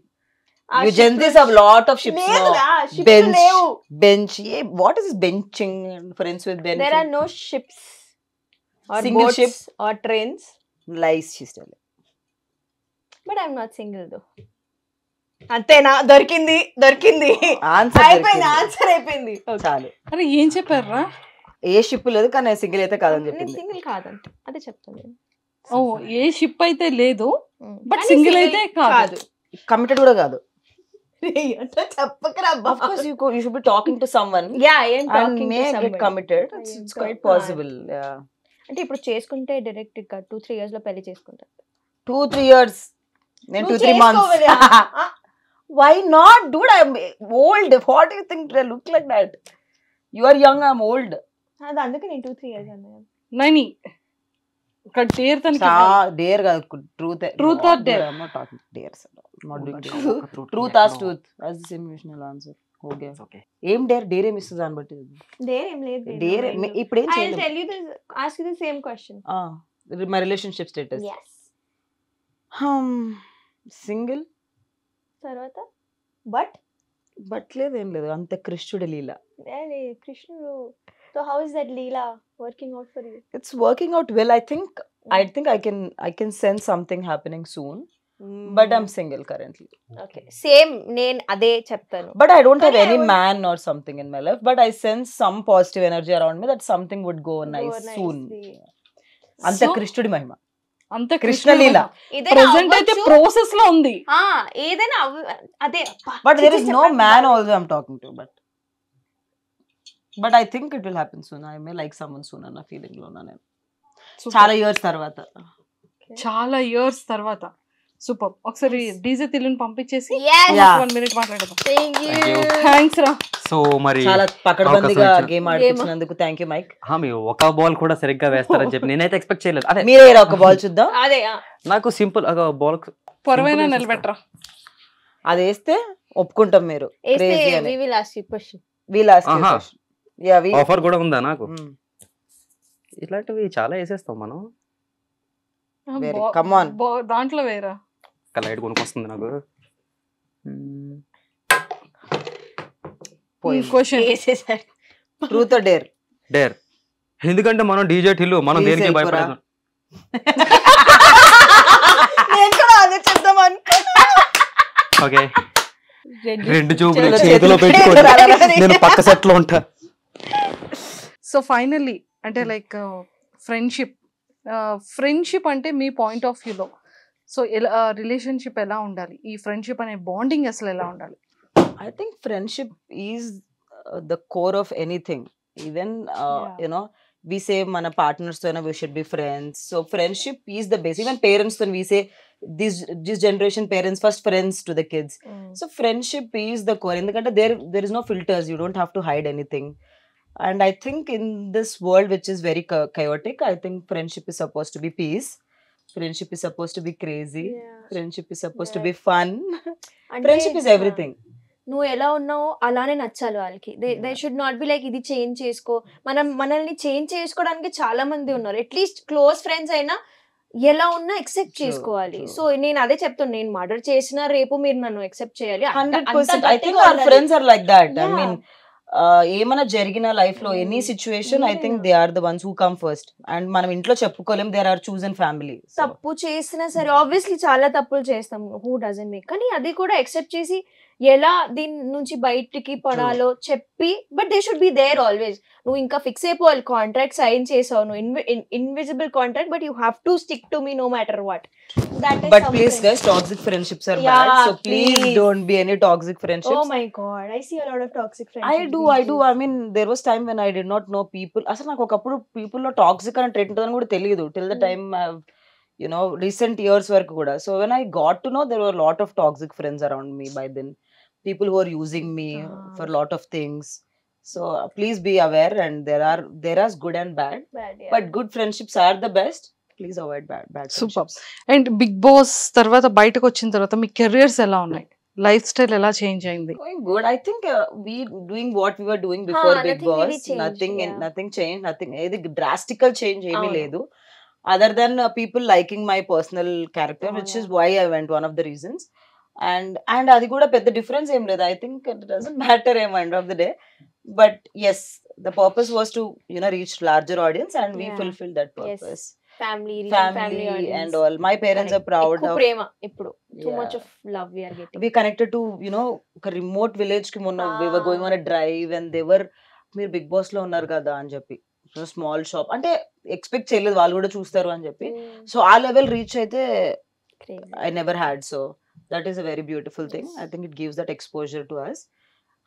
You gents have lot of ships now. Bench. What is this benching? Friends with benching. There are no ships or Single boats ship? or trains. Lies she's telling. But I'm not single though. అంతేనా? దొరికింది answer answer అయిపోయింది. చాలు. అరే ఏం చెప్పారా? ఏ ship లేదు కానీ నేను సింగిల్ అయితే కాదని నేను చెప్పింది. సింగిల్ కాదంటే అదే చెప్తాను. ఓ ఏ షిప్ అయితే లేదు బట్ సింగిల్ అయితే కాదు. కమిటెడ్ కూడా కాదు. చెప్పకరా. Of course you should be talking to someone. Yeah, I am and talking may to get somebody. committed. I am It's quite talking. possible. Yeah. అంటే ఇప్పుడు చేసుకుంటే డైరెక్ట్ గా 2-3 years లో పెళ్లి చేసుకుంటారు. 2-3 years. నేను 2-3 months. Why not, dude? I'm old. What do you think? I look like that? You are young. I'm old. అది అందుకే నేను 2-3 years అన్నాను. నైని ఒక డేర్ తనకి Dare కాదు. Truth. Truth or dare? I'm not talking dares. Not doing truth as truth. As the same answer. Okay. Okay. ఏం dare? Dare ఏమి ఇస్తుంది దాన్ని బట్టి. దేర్ ఏం లేదు. డేర్ ఇప్పుడు ఏం I'll చేయలేదు. tell you this, ask you the same question. My relationship status. Yes. Single. తర్వాత బట్ లేదేం లేదు. అంత కృష్ణుడి లీల. కృష్ణుడు. So how is that Leela working out for you? It's working out well. I think I can sense something happening soon. But I'm single currently. Okay. Same. నేను అదే చెప్తాను. But I don't have any man or something in my life. But I sense some positive energy around me that something would go nice soon. అంత కృష్ణుడి మహిమ. అంత Krishna Leela. Present అయితే process లో ఉంది. ఏదైనా అదే. But there is no man also I'm talking to. But I think it will happen soon. I may like someone soon అన్న feeling లో ఉన్నాను. చాలా ఇయర్స్ తర్వాత. సూపర్. ఒకసారి డీజే తిల్లుని పంపించేసి 1 minute మాట్లాడదాం. థ్యాంక్స్ రా. సో మరి చాలా పకడ్బందీగా గేమ్ ఆడిపించినందుకు థ్యాంక్ యూ మైక్. మీరు ఒక బాల్ కూడా సరిగ్గా వేస్తారని చెప్పి నేనైతే ఎక్స్పెక్ట్ చేయలేదు. అదే మీరే ఒక బాల్ చూద్దాం. అదే నాకు సింపుల్ ఒక బాల్ పొరవైనా నిలబెట్టరా. అది వేస్తే ఒప్పుకుంటాం. మీరు ఆఫర్ కూడా ఉందా నాకు? ఇట్లాంటివి చాలా వేసేస్తాం మనం. Come on. దాంట్లో వేరా లైట్ కొనుక్కొస్తుంది నాకు. Question truth or dare? Dare. ఎందుకంటే మనం డీజే టిల్లు, మనం Please దేనికి help భయపడదు. నేను కూడా ఆలోచిద్దాం అనుకున్నా. ఓకే, రెండు చూపులు చేతులు చేతిలో పెట్టుకొని నేను పక్క సెట్ లో ఉంటా. సో ఫైనల్లీ అంటే లైక్ ఫ్రెండ్షిప్ అంటే మీ పాయింట్ ఆఫ్ వ్యూలో సో ఎలా రిలేషన్షిప్ ఎలా ఉండాలి, ఈ ఫ్రెండ్షిప్ అనే బాండింగ్ అసలు ఎలా ఉండాలి? I think friendship is the core of anything. Even you know, we say mana partners to we should be friends. So friendship is the base. Even parents when we say this generation parents first friends to the kids. So friendship is the core. Endukante there is no filters. You don't have to hide anything. And I think in this world which is very chaotic, I think friendship is supposed to be peace. Friendship is supposed to be crazy. Friendship is supposed to be fun. Friendship is everything. నువ్వు ఎలా ఉన్నావో అలానే నచ్చాలి వాళ్ళకి. They should not be like ఇది change చేసుకో. మనల్ని change చేసుకోవడానికి చాలా మంది ఉన్నారు. అట్లీస్ట్ క్లోజ్ ఫ్రెండ్స్ అయినా ఎలా ఉన్నా ఎక్సెప్ట్ చేసుకోవాలి. సో నేను అదే చెప్తాను, నేను మర్డర్ చేసినా రేపు మీరు నన్ను ఎక్సెప్ట్ చేయాలి. 100%. I think our friends are like that. I mean, ఏమైనా జరిగిన లైఫ్ లో any situation I think they are the ones who come first. And మనం ఇంట్లో చెప్పుకోలేం, దేర్ ఆర్ చూజన్ ఫ్యామిలీ. తప్పు చేసినా సరే ఆబ్వియస్లీ చాలా తప్పులు చేస్తాం, హూ డజంట్ మేక్, కానీ అది కూడా ఎక్సెప్ట్ చేసి ఎలా దీని నుంచి బయటికి పడాలో చెప్పి, but they should be there always. నువ్వు ఇంకా ఫిక్స్ అయిపోవాలి, కాంట్రాక్ట్ సైన్ చేసావు, నువ్వు invisible contract, but you have to stick to me no matter what. But please guys, toxic friendships are bad. So please don't be any toxic friendships. Oh my god, I see a lot of toxic friendships. I do. I mean, there was time when I did not know people. అసలు నాకు ఒకప్పుడు people లో toxic అనే trend ఉందని కూడా తెలియదు till the time you know recent years వరకు కూడా. So when I got to know, there were a lot of toxic friends around me by then. People who are using me for a lot of things. So please be aware, and there are good and bad. But good friendships are the best. Please avoid bad super. And Bigg Boss తర్వాత బయటకు వచ్చిన తర్వాత మీ careers ఎలా ఉన్నాయి, life style ఎలా change అయింది? Going good. I think we doing what we were doing before Big nothing really Boss. changed, Nothing changed. Nothing. Any drastical change ఏమీ లేదు. Other than people liking my personal character, which is why I went, one of the reasons. And అది కూడా పెద్ద difference ఏం లేదు. I think it doesn't matter at the end of the day. But yes, the purpose was to reach larger audience, and we fulfilled that purpose. Family and all. My parents are proud of ప్రేమ. ఇప్పుడు too much of love we are getting. We connected to ఒక remote village కి మొన్న we were going on a drive, and they were మీరు big boss లో ఉన్నారు కదా అని చెప్పి, స్మాల్ షాప్ అంటే ఎక్స్పెక్ట్ చేయలేదు వాళ్ళు కూడా చూస్తారు అని చెప్పి. సో ఆ లెవెల్ రీచ్ అయితే I never had. So that is a very beautiful thing. I think it gives that exposure to us.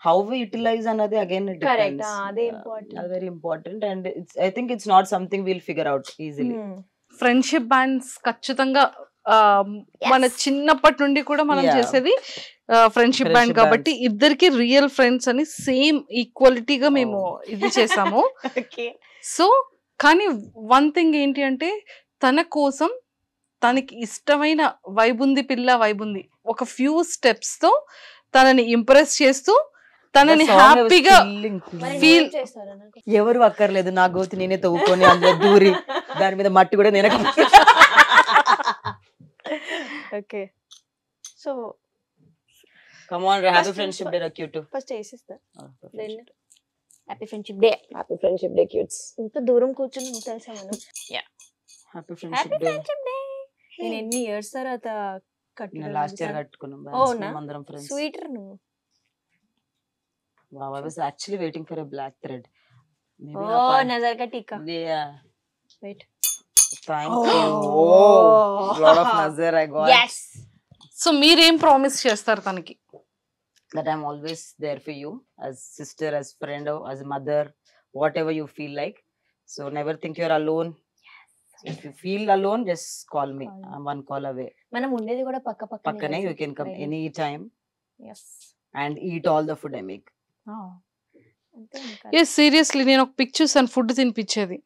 How we utilize another, again it depends. Correct. Important. Very important, and I think it's not something we'll figure out easily. Friendship bands ఖచ్చితంగా మన చిన్నప్పటి నుండి కూడా మనం చేసేది friendship band కాబట్టి ఇద్దరికి real friends అని సేమ్ ఈక్వాలిటీగా మేము ఇది చేసాము. సో కానీ వన్ థింగ్ ఏంటి అంటే, తన కోసం తనకి ఇష్టమైన వైబుంది ఒక ఫ్యూ స్టెప్స్ తో తనని ఇంప్రెస్ చేస్తూ తనని హ్యాపీగా ఫీల్ ఎవరు అక్కర్లేదు, నా గోతి నేనే తవ్వుకొని అందులో దూరి దాని మీద మట్టి కూడా నేనే. Okay, so come on, happy friendship day cute. First చేసిస్తా. Happy friendship day. Happy friendship day cutes. ఇంత దూరం కూర్చొని తెలుసా మనం. Happy friendship day. నేను ఎన్ని ఇయర్స్ తర్వాత కట్టిన, లాస్ట్ ఇయర్ కట్టుకున్నాం అందరం ఫ్రెండ్స్. స్వీటర్ నువ్వు. Wow, I was actually waiting for a black thread. Maybe nazar ka tika. Yeah. Wait. Thank you. Oh, lot of nazar I got. Yes. So మీరేం promise చేస్తారు తనకి? That I'm always there for you, as sister, as friend, as mother, whatever you feel like. So never think you're alone. If you feel alone, just call me. I'm one call away. మనం ఉండేది కూడా పక్కనే. You can come any time. Yes. And eat all the food I make. Yes, seriously, నేను ఒక pick చూసాను food తినిపించేది.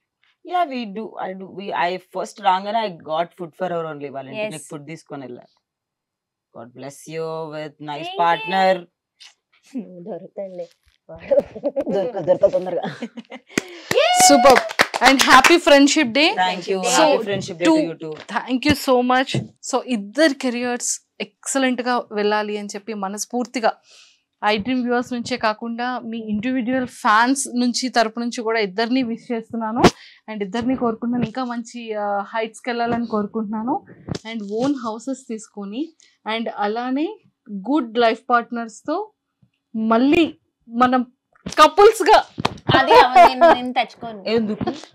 Yeah, we do. I first rangana I got food for her only. Valentine food తీసుకొని వెళ్ళా. God bless you with nice partner. దొరుకుతాండి. దొరక తొందరగా. Super. And happy friendship day. Thank you so much. So ఇద్దరు careers excellent గా వెళ్ళాలి అని చెప్పి మనస్ఫూర్తిగా ఐ డ్రీమ్ వ్యూవర్స్ నుంచే కాకుండా మీ ఇండివిజువల్ ఫ్యాన్స్ నుంచి తరపు నుంచి కూడా ఇద్దరిని విష్ చేస్తున్నాను. అండ్ ఇద్దరిని కోరుకుంటున్నాను ఇంకా మంచి హైట్స్కి వెళ్ళాలని కోరుకుంటున్నాను. అండ్ ఓన్ హౌసెస్ తీసుకొని అండ్ అలానే గుడ్ లైఫ్ పార్ట్నర్స్తో మళ్ళీ మనం కపుల్స్ గా అదే నేను తెచ్చుకోను.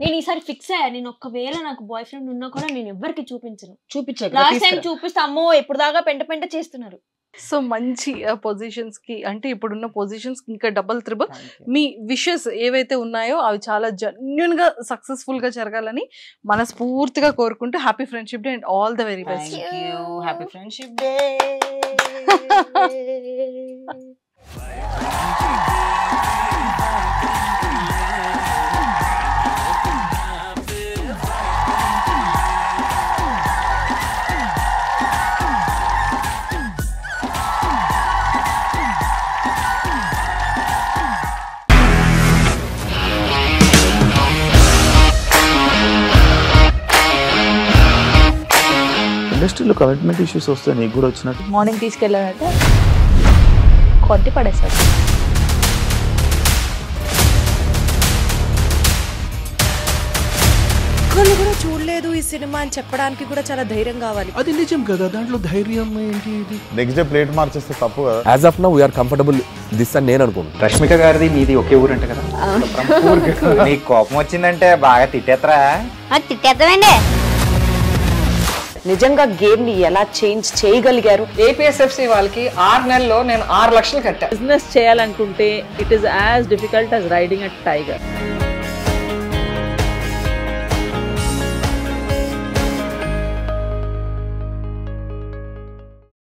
నేను ఈసారి ఫిక్స్ అయ్యా, నేను ఒకవేళ నాకు బాయ్ ఫ్రెండ్ ఉన్నా కూడా నేను ఎవరికి చూపిస్తే అమ్మో ఎప్పుడు దాకా పెంట చేస్తున్నారు. సో మంచి పొజిషన్స్ కి అంటే ఇప్పుడున్న పొజిషన్స్ ఇంకా డబుల్ త్రిబుల్ మీ విషెస్ ఏవైతే ఉన్నాయో అవి చాలా జెన్యూన్ గా సక్సెస్ఫుల్ గా జరగాలని మనస్ఫూర్తిగా కోరుకుంటూ happy friendship day and all the very best. Happy friendship day. ఇండస్ట్రీలో కమిట్మెంట్ ఇష్యూస్ వస్తే నీకు కూడా వచ్చినట్టు మార్నింగ్ తీసుకెళ్ళాడంటే కొట్టి పడేసాడు. ఒక్కళ్ళు కూడా చూడలేదు ఈ సినిమా అని చెప్పడానికి కూడా చాలా ధైర్యం కావాలి. అది నిజం కదా, దాంట్లో ధైర్యం ఏంటి? నెక్స్ట్ డే ప్లేట్ మార్చేస్తే తప్పు కదా. As of now we're comfortable this అని నేను అనుకుంటున్నాను. రష్మిక గారిది మీది ఒకే ఊరు అంట కదా? నీకు కోపం వచ్చిందంటే బాగా తిట్టేత్తరా? తిట్టేద్దామండి. నిజంగా గేమ్ ని ఎలా చేంజ్ చేయగలిగారు? ఏపీఎస్ఎఫ్సి వాళ్ళకి 6 నెలల్లో నేను 6 లక్షలు కట్టా. బిజినెస్ చేయాలనుకుంటే it is as difficult as riding a tiger.